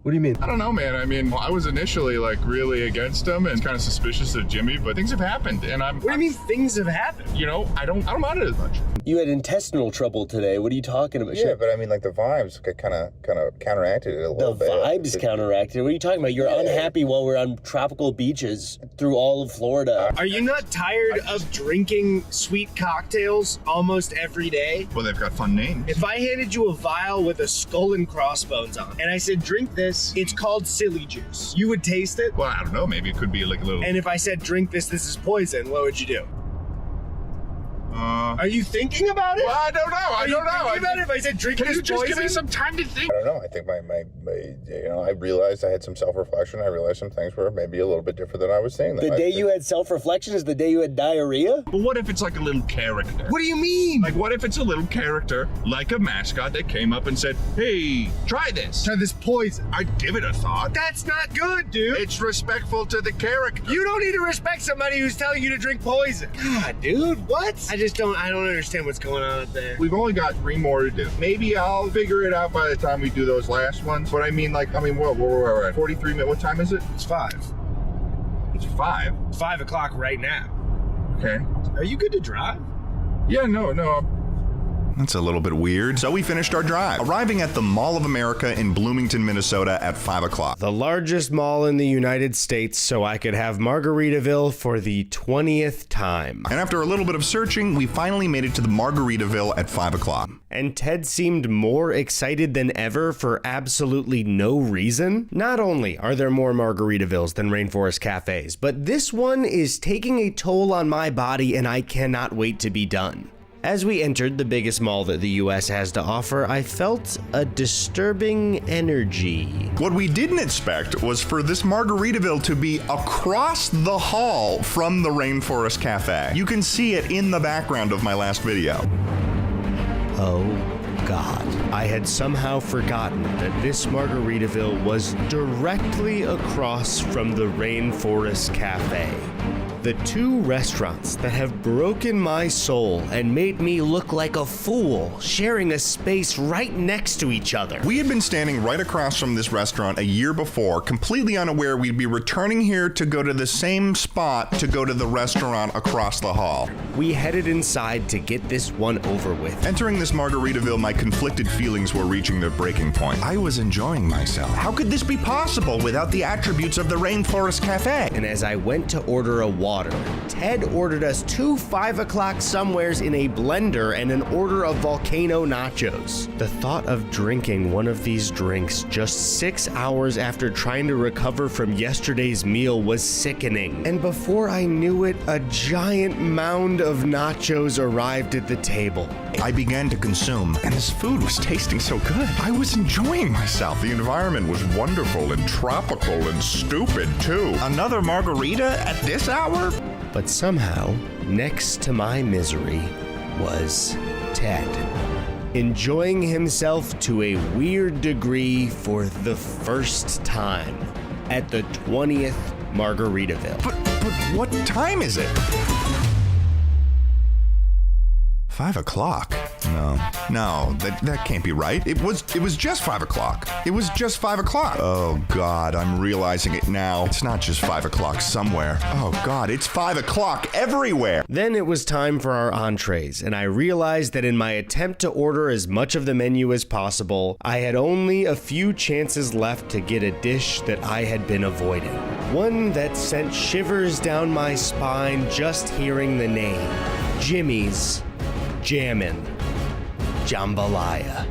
What do you mean? I don't know, man. I mean, I was initially like really against him and kind of suspicious of Jimmy, but things have happened, and What do you mean things have happened? I don't mind it as much. You had intestinal trouble today. What are you talking about? Yeah, but I mean, like the vibes kind of counteracted it a little bit. The vibes counteracted. What are you talking about? You're unhappy while we're on tropical beaches through all of Florida. Are you not tired of drinking sweet cocktails almost every day? Well, they've got fun names. If I handed you a vial with a skull and crossbones on, and I said, drink this, it's called silly juice, you would taste it? Well, I don't know. Maybe it could be like a little. And if I said, drink this is poison, what would you do? Are you thinking about it? Well, I don't know. I don't know. Thinking about it? If I said drink this Can you just poison? give me some time to think? I don't know. I think I realized I had some self-reflection. I realized some things were maybe a little bit different than I was saying. The day you had self-reflection is the day you had diarrhea? But what if it's like a little character? What do you mean? Like, what if it's a little character, like a mascot that came up and said, hey, try this. Try this poison. I'd give it a thought. That's not good, dude. It's respectful to the character. You don't need to respect somebody who's telling you to drink poison. God, dude, what? I don't understand what's going on up there. We've only got 3 more to do. Maybe I'll figure it out by the time we do those last ones. But what we're at 43 minutes. What time is it? It's 5. It's 5? It's 5 o'clock right now. Okay. Are you good to drive? Yeah, no. That's a little bit weird. So we finished our drive, arriving at the Mall of America in Bloomington, Minnesota at 5 o'clock. The largest mall in the United States, so I could have Margaritaville for the 20th time. And after a little bit of searching, we finally made it to the Margaritaville at 5 o'clock. And Ted seemed more excited than ever for absolutely no reason. Not only are there more Margaritavilles than Rainforest Cafes, but this one is taking a toll on my body and I cannot wait to be done. As we entered the biggest mall that the US has to offer, I felt a disturbing energy. What we didn't expect was for this Margaritaville to be across the hall from the Rainforest Cafe. You can see it in the background of my last video. Oh God. I had somehow forgotten that this Margaritaville was directly across from the Rainforest Cafe. The 2 restaurants that have broken my soul and made me look like a fool, sharing a space right next to each other. We had been standing right across from this restaurant a year before, completely unaware we'd be returning here to go to the same spot to go to the restaurant across the hall. We headed inside to get this one over with. Entering this Margaritaville, my conflicted feelings were reaching their breaking point. I was enjoying myself. How could this be possible without the attributes of the Rainforest Cafe? And as I went to order a water. Ted ordered us 2 5 o'clock somewheres in a blender and an order of volcano nachos. The thought of drinking one of these drinks just 6 hours after trying to recover from yesterday's meal was sickening. And before I knew it, a giant mound of nachos arrived at the table. I began to consume, and this food was tasting so good. I was enjoying myself. The environment was wonderful and tropical and stupid, too. Another margarita at this hour? But somehow, next to my misery was Ted, enjoying himself to a weird degree for the first time at the 20th Margaritaville. But what time is it? 5 o'clock? No, that can't be right. It was just 5 o'clock. It was just 5 o'clock. Oh God, I'm realizing it now. It's not just 5 o'clock somewhere. Oh God, it's 5 o'clock everywhere. Then it was time for our entrees, and I realized that in my attempt to order as much of the menu as possible, I had only a few chances left to get a dish that I had been avoiding. One that sent shivers down my spine just hearing the name. Jimmy's Jammin' Jambalaya.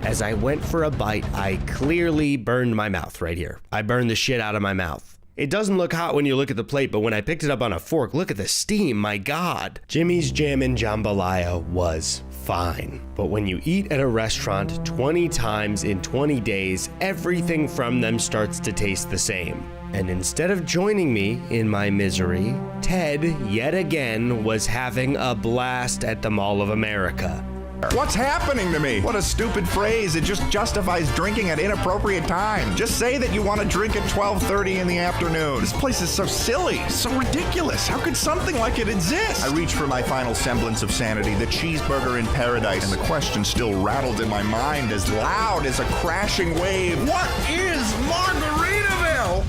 As I went for a bite, I clearly burned my mouth right here. I burned the shit out of my mouth. It doesn't look hot when you look at the plate, but when I picked it up on a fork, look at the steam, my God. Jimmy's Jammin' Jambalaya was fine. But when you eat at a restaurant 20 times in 20 days, everything from them starts to taste the same. And instead of joining me in my misery, Ted, yet again, was having a blast at the Mall of America. What's happening to me? What a stupid phrase. It just justifies drinking at inappropriate time. Just say that you want to drink at 12:30 in the afternoon. This place is so silly, so ridiculous. How could something like it exist? I reached for my final semblance of sanity, the cheeseburger in paradise, and the question still rattled in my mind as loud as a crashing wave. What is Margaritaville?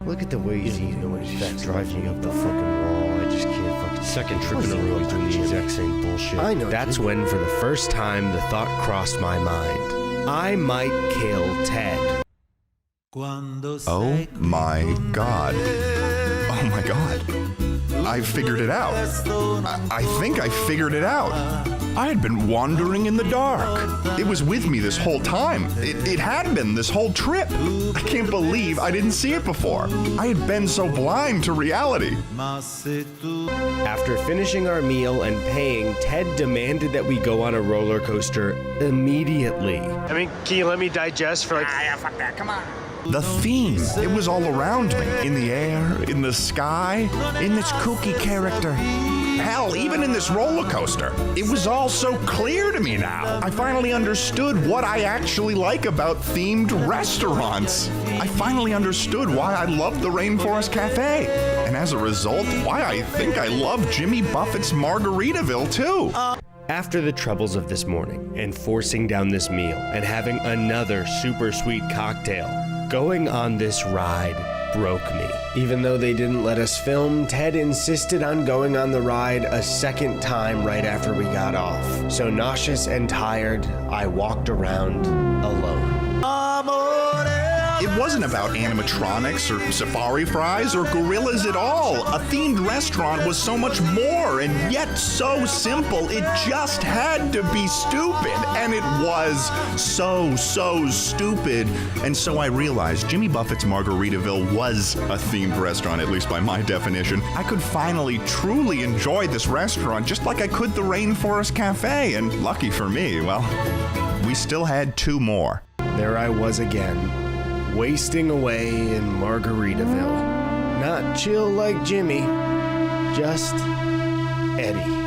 Look at the way he's eating. That drives me up the fucking wall. I just can't fucking. Second trip in a row doing the exact same bullshit. I know. That's when, for the first time, the thought crossed my mind. I might kill Ted. Oh my God. Oh my God. I figured it out. I think I figured it out. I had been wandering in the dark. It was with me this whole time. It had been this whole trip. I can't believe I didn't see it before. I had been so blind to reality. After finishing our meal and paying, Ted demanded that we go on a roller coaster immediately. I mean, can you let me digest for like... yeah, fuck that, come on. The theme, it was all around me. In the air, in the sky, in this kooky character. Hell, even in this roller coaster. It was all so clear to me now. I finally understood what I actually like about themed restaurants. I finally understood why I love the Rainforest Cafe. And as a result, why I think I love Jimmy Buffett's Margaritaville too. After the troubles of this morning and forcing down this meal and having another super sweet cocktail, going on this ride broke me. Even though they didn't let us film, Ted insisted on going on the ride a second time right after we got off. So nauseous and tired, I walked around alone. It wasn't about animatronics or safari fries or gorillas at all. A themed restaurant was so much more and yet so simple. It just had to be stupid. And it was so stupid. And so I realized Jimmy Buffett's Margaritaville was a themed restaurant, at least by my definition. I could finally truly enjoy this restaurant just like I could the Rainforest Cafe. And lucky for me, well, we still had 2 more. There I was again, wasting away in Margaritaville. Not chill like Jimmy, just Eddy.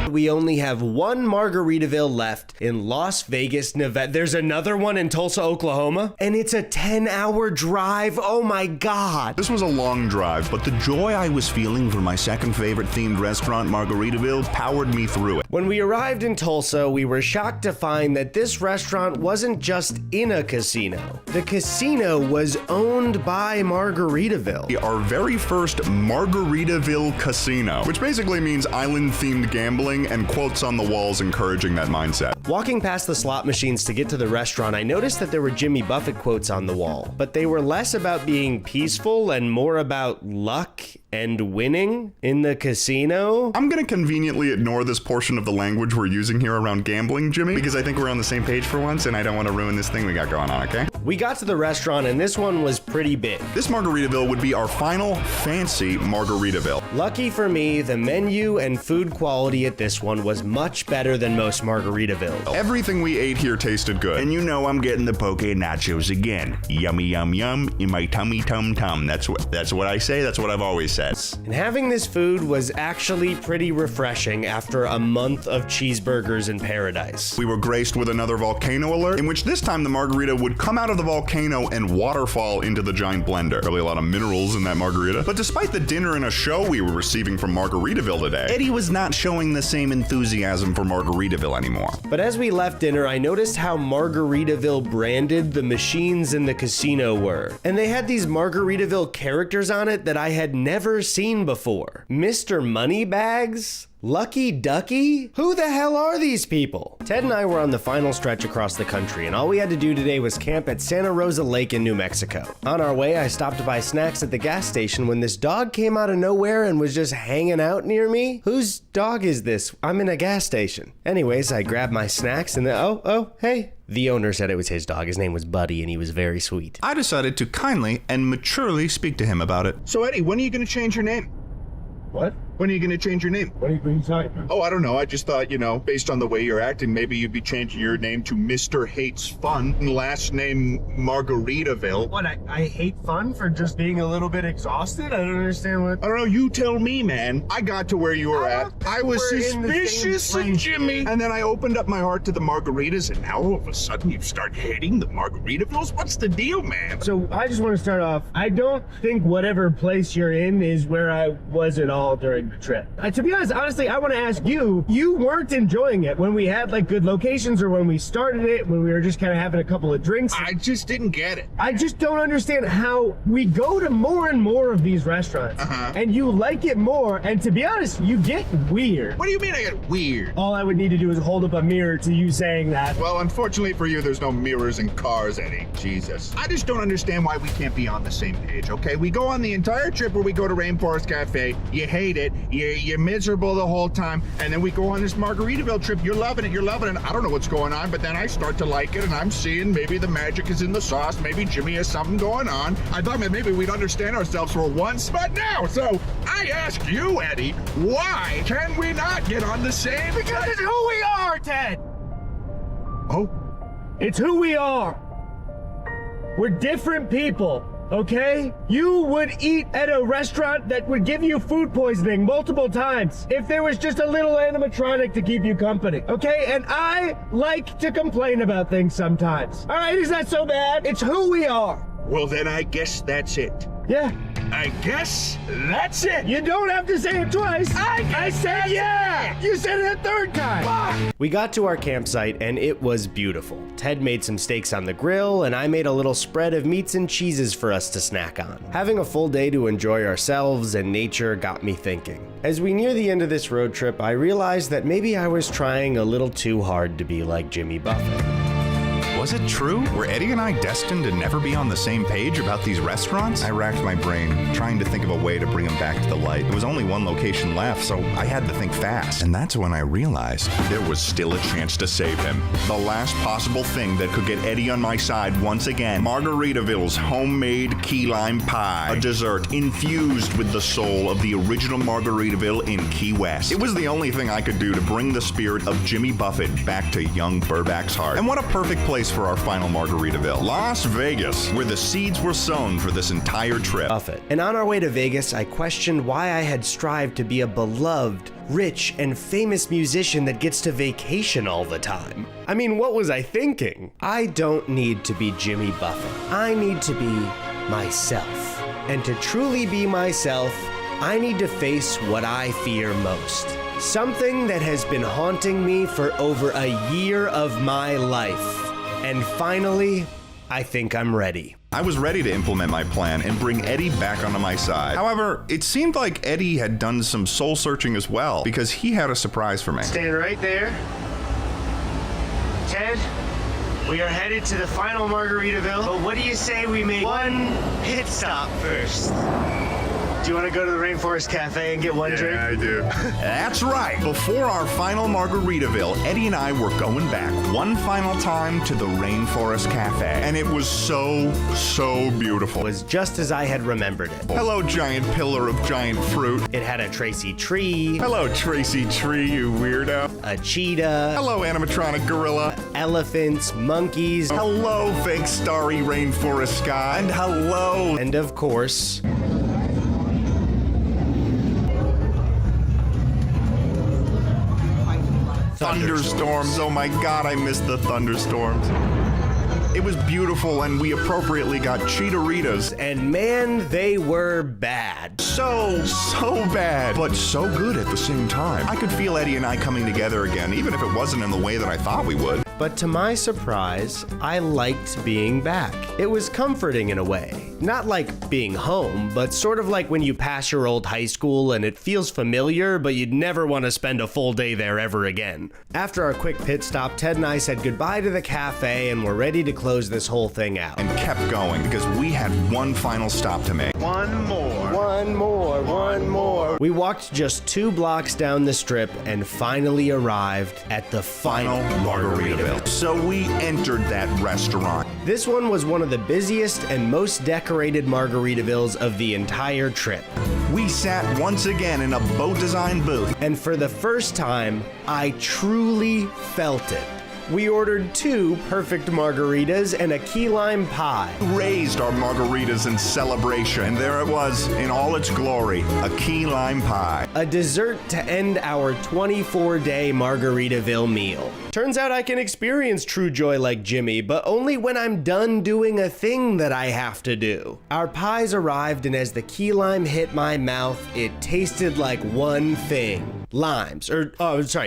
We only have one Margaritaville left in Las Vegas, Nevada. There's another one in Tulsa, Oklahoma, and it's a 10-hour drive. Oh my God. This was a long drive, but the joy I was feeling for my second favorite themed restaurant, Margaritaville, powered me through it. When we arrived in Tulsa, we were shocked to find that this restaurant wasn't just in a casino. The casino was owned by Margaritaville. Our very first Margaritaville casino, which basically means island-themed gambling smiling and quotes on the walls encouraging that mindset. Walking past the slot machines to get to the restaurant, I noticed that there were Jimmy Buffett quotes on the wall, but they were less about being peaceful and more about luck and winning in the casino. I'm gonna conveniently ignore this portion of the language we're using here around gambling, Jimmy, because I think we're on the same page for once and I don't want to ruin this thing we got going on, okay? We got to the restaurant and this one was pretty big. This Margaritaville would be our final fancy Margaritaville. Lucky for me, the menu and food quality at this one was much better than most Margaritavilles. Everything we ate here tasted good. And you know I'm getting the poke nachos again. Yummy yum yum in my tummy tum tum. That's what I say, that's what I've always said. And having this food was actually pretty refreshing after a month of cheeseburgers in paradise. We were graced with another volcano alert, in which this time the margarita would come out of the volcano and waterfall into the giant blender. Probably a lot of minerals in that margarita. But despite the dinner and a show we were receiving from Margaritaville today, Eddie was not showing the same enthusiasm for Margaritaville anymore. But as we left dinner, I noticed how Margaritaville branded the machines in the casino were. And they had these Margaritaville characters on it that I had never seen before. Mr. Moneybags? Lucky Ducky? Who the hell are these people? Ted and I were on the final stretch across the country, and all we had to do today was camp at Santa Rosa Lake in New Mexico. On our way, I stopped to buy snacks at the gas station when this dog came out of nowhere and was just hanging out near me. Whose dog is this? I'm in a gas station. Anyways, I grabbed my snacks and then, hey. The owner said it was his dog. His name was Buddy, and he was very sweet. I decided to kindly and maturely speak to him about it. So Eddie, when are you going to change your name? What? When are you going to change your name? What are you talking about? Oh, I don't know. I just thought, based on the way you're acting, maybe you'd be changing your name to Mr. Hates Fun, and last name Margaritaville. What, I hate fun for just being a little bit exhausted? I don't understand what... I don't know. You tell me, man. I got to where you were at. I was suspicious of Jimmy. And then I opened up my heart to the margaritas, and now all of a sudden you start hating the Margaritavilles? What's the deal, man? So I just want to start off. I don't think whatever place you're in is where I was at all during the trip. To be honest, honestly, I want to ask you weren't enjoying it when we had like good locations or when we started it, when we were just kind of having a couple of drinks. I just didn't get it. I just don't understand how we go to more and more of these restaurants and you like it more, and to be honest, you get weird. What do you mean I get weird? All I would need to do is hold up a mirror to you saying that. Well, unfortunately for you, there's no mirrors in cars, Eddie. Jesus. I just don't understand why we can't be on the same page, okay? We go on the entire trip where we go to Rainforest Cafe, you hate it, you're miserable the whole time, and then we go on this Margaritaville trip, you're loving it, I don't know what's going on, but then I start to like it, and I'm seeing maybe the magic is in the sauce, maybe Jimmy has something going on. I thought maybe we'd understand ourselves for once, but now, so I ask you, Eddie, why can we not get on the same? Because it's who we are, Ted! Oh? It's who we are. We're different people. Okay? You would eat at a restaurant that would give you food poisoning multiple times if there was just a little animatronic to keep you company. Okay? And I like to complain about things sometimes. All right? Is that so bad? It's who we are. Well, then I guess that's it. Yeah. I guess that's it. You don't have to say it twice. I said yeah. You said it a third time. Fuck. We got to our campsite and it was beautiful. Ted made some steaks on the grill and I made a little spread of meats and cheeses for us to snack on. Having a full day to enjoy ourselves and nature got me thinking. As we near the end of this road trip, I realized that maybe I was trying a little too hard to be like Jimmy Buffett. Was it true? Were Eddie and I destined to never be on the same page about these restaurants? I racked my brain, trying to think of a way to bring him back to the light. There was only one location left, so I had to think fast. And that's when I realized there was still a chance to save him. The last possible thing that could get Eddie on my side once again. Margaritaville's homemade key lime pie. A dessert infused with the soul of the original Margaritaville in Key West. It was the only thing I could do to bring the spirit of Jimmy Buffett back to young Burback's heart. And what a perfect place for our final Margaritaville. Las Vegas, where the seeds were sown for this entire trip. Buffett. And on our way to Vegas, I questioned why I had strived to be a beloved, rich, and famous musician that gets to vacation all the time. I mean, what was I thinking? I don't need to be Jimmy Buffett. I need to be myself. And to truly be myself, I need to face what I fear most. Something that has been haunting me for over a year of my life. And finally, I think I'm ready. I was ready to implement my plan and bring Eddy back onto my side. However, it seemed like Eddy had done some soul searching as well, because he had a surprise for me. Stand right there. Ted, we are headed to the final Margaritaville, but what do you say we make one pit stop first? Do you want to go to the Rainforest Cafe and get one drink? Yeah, I do. That's right. Before our final Margaritaville, Eddy and I were going back one final time to the Rainforest Cafe. And it was so beautiful. It was just as I had remembered it. Hello, giant pillar of giant fruit. It had a Tracy tree. Hello, Tracy tree, you weirdo. A cheetah. Hello, animatronic gorilla. Elephants, monkeys. Hello, fake starry rainforest sky. And hello. And of course, thunderstorms. Oh my God, I missed the thunderstorms. It was beautiful, and we appropriately got Cheetaritas. And man, they were bad. So bad, but so good at the same time. I could feel Eddy and I coming together again, even if it wasn't in the way that I thought we would. But to my surprise, I liked being back. It was comforting in a way. Not like being home, but sort of like when you pass your old high school and it feels familiar, but you'd never want to spend a full day there ever again. After our quick pit stop, Ted and I said goodbye to the cafe and were ready to close this whole thing out. And kept going because we had one final stop to make. One more. We walked just 2 blocks down the strip and finally arrived at the final Margaritaville. So we entered that restaurant. This one was one of the busiest and most decorated Margaritavilles of the entire trip. We sat once again in a boat design booth. And for the first time, I truly felt it. We ordered 2 perfect margaritas and a key lime pie. Raised our margaritas in celebration, and there it was in all its glory, a key lime pie. A dessert to end our 24-day Margaritaville meal. Turns out I can experience true joy like Jimmy, but only when I'm done doing a thing that I have to do. Our pies arrived, and as the key lime hit my mouth, it tasted like one thing.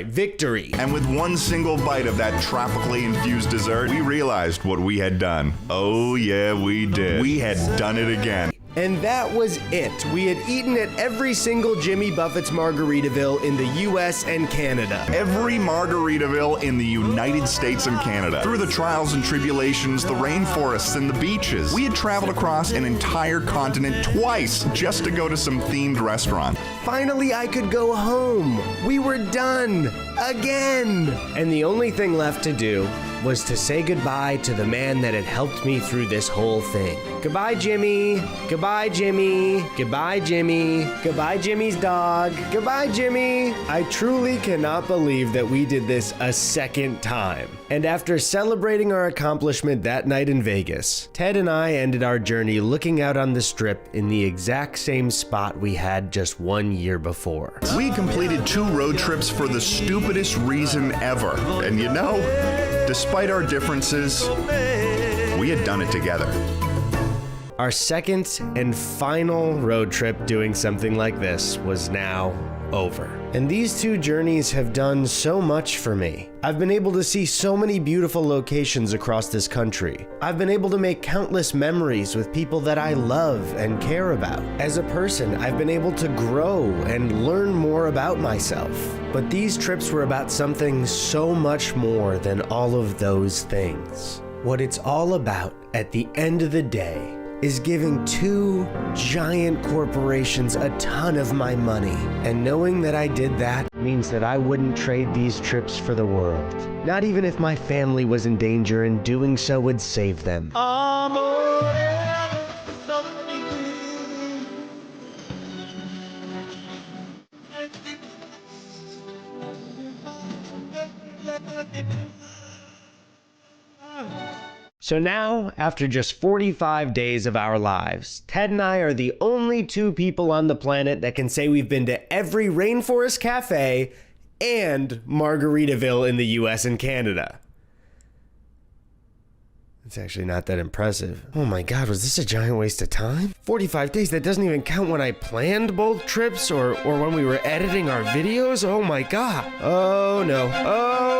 Victory. And with one single bite of that tropically infused dessert, we realized what we had done. Oh yeah, we did. We had done it again. And that was it. We had eaten at every single Jimmy Buffett's Margaritaville in the US and Canada. Every Margaritaville in the United States and Canada. Through the trials and tribulations, the rainforests and the beaches. We had traveled across an entire continent twice just to go to some themed restaurant. Finally, I could go home. We were done. Again. And the only thing left to do was to say goodbye to the man that had helped me through this whole thing. Goodbye, Jimmy. Goodbye, Jimmy. Goodbye, Jimmy. Goodbye, Jimmy's dog. Goodbye, Jimmy. I truly cannot believe that we did this a second time. And after celebrating our accomplishment that night in Vegas, Ted and I ended our journey looking out on the strip in the exact same spot we had just 1 year before. We completed 2 road trips for the stupidest reason ever. And you know, despite our differences, we had done it together. Our second and final road trip doing something like this was now over. And these 2 journeys have done so much for me. I've been able to see so many beautiful locations across this country. I've been able to make countless memories with people that I love and care about. As a person, I've been able to grow and learn more about myself. But these trips were about something so much more than all of those things. What it's all about at the end of the day is giving 2 giant corporations a ton of my money. And knowing that I did that means that I wouldn't trade these trips for the world. Not even if my family was in danger and doing so would save them. So now, after just 45 days of our lives, Ted and I are the only 2 people on the planet that can say we've been to every rainforest cafe and Margaritaville in the US and Canada. It's actually not that impressive. Oh my God, was this a giant waste of time? 45 days, that doesn't even count when I planned both trips or when we were editing our videos? Oh my God. Oh no. Oh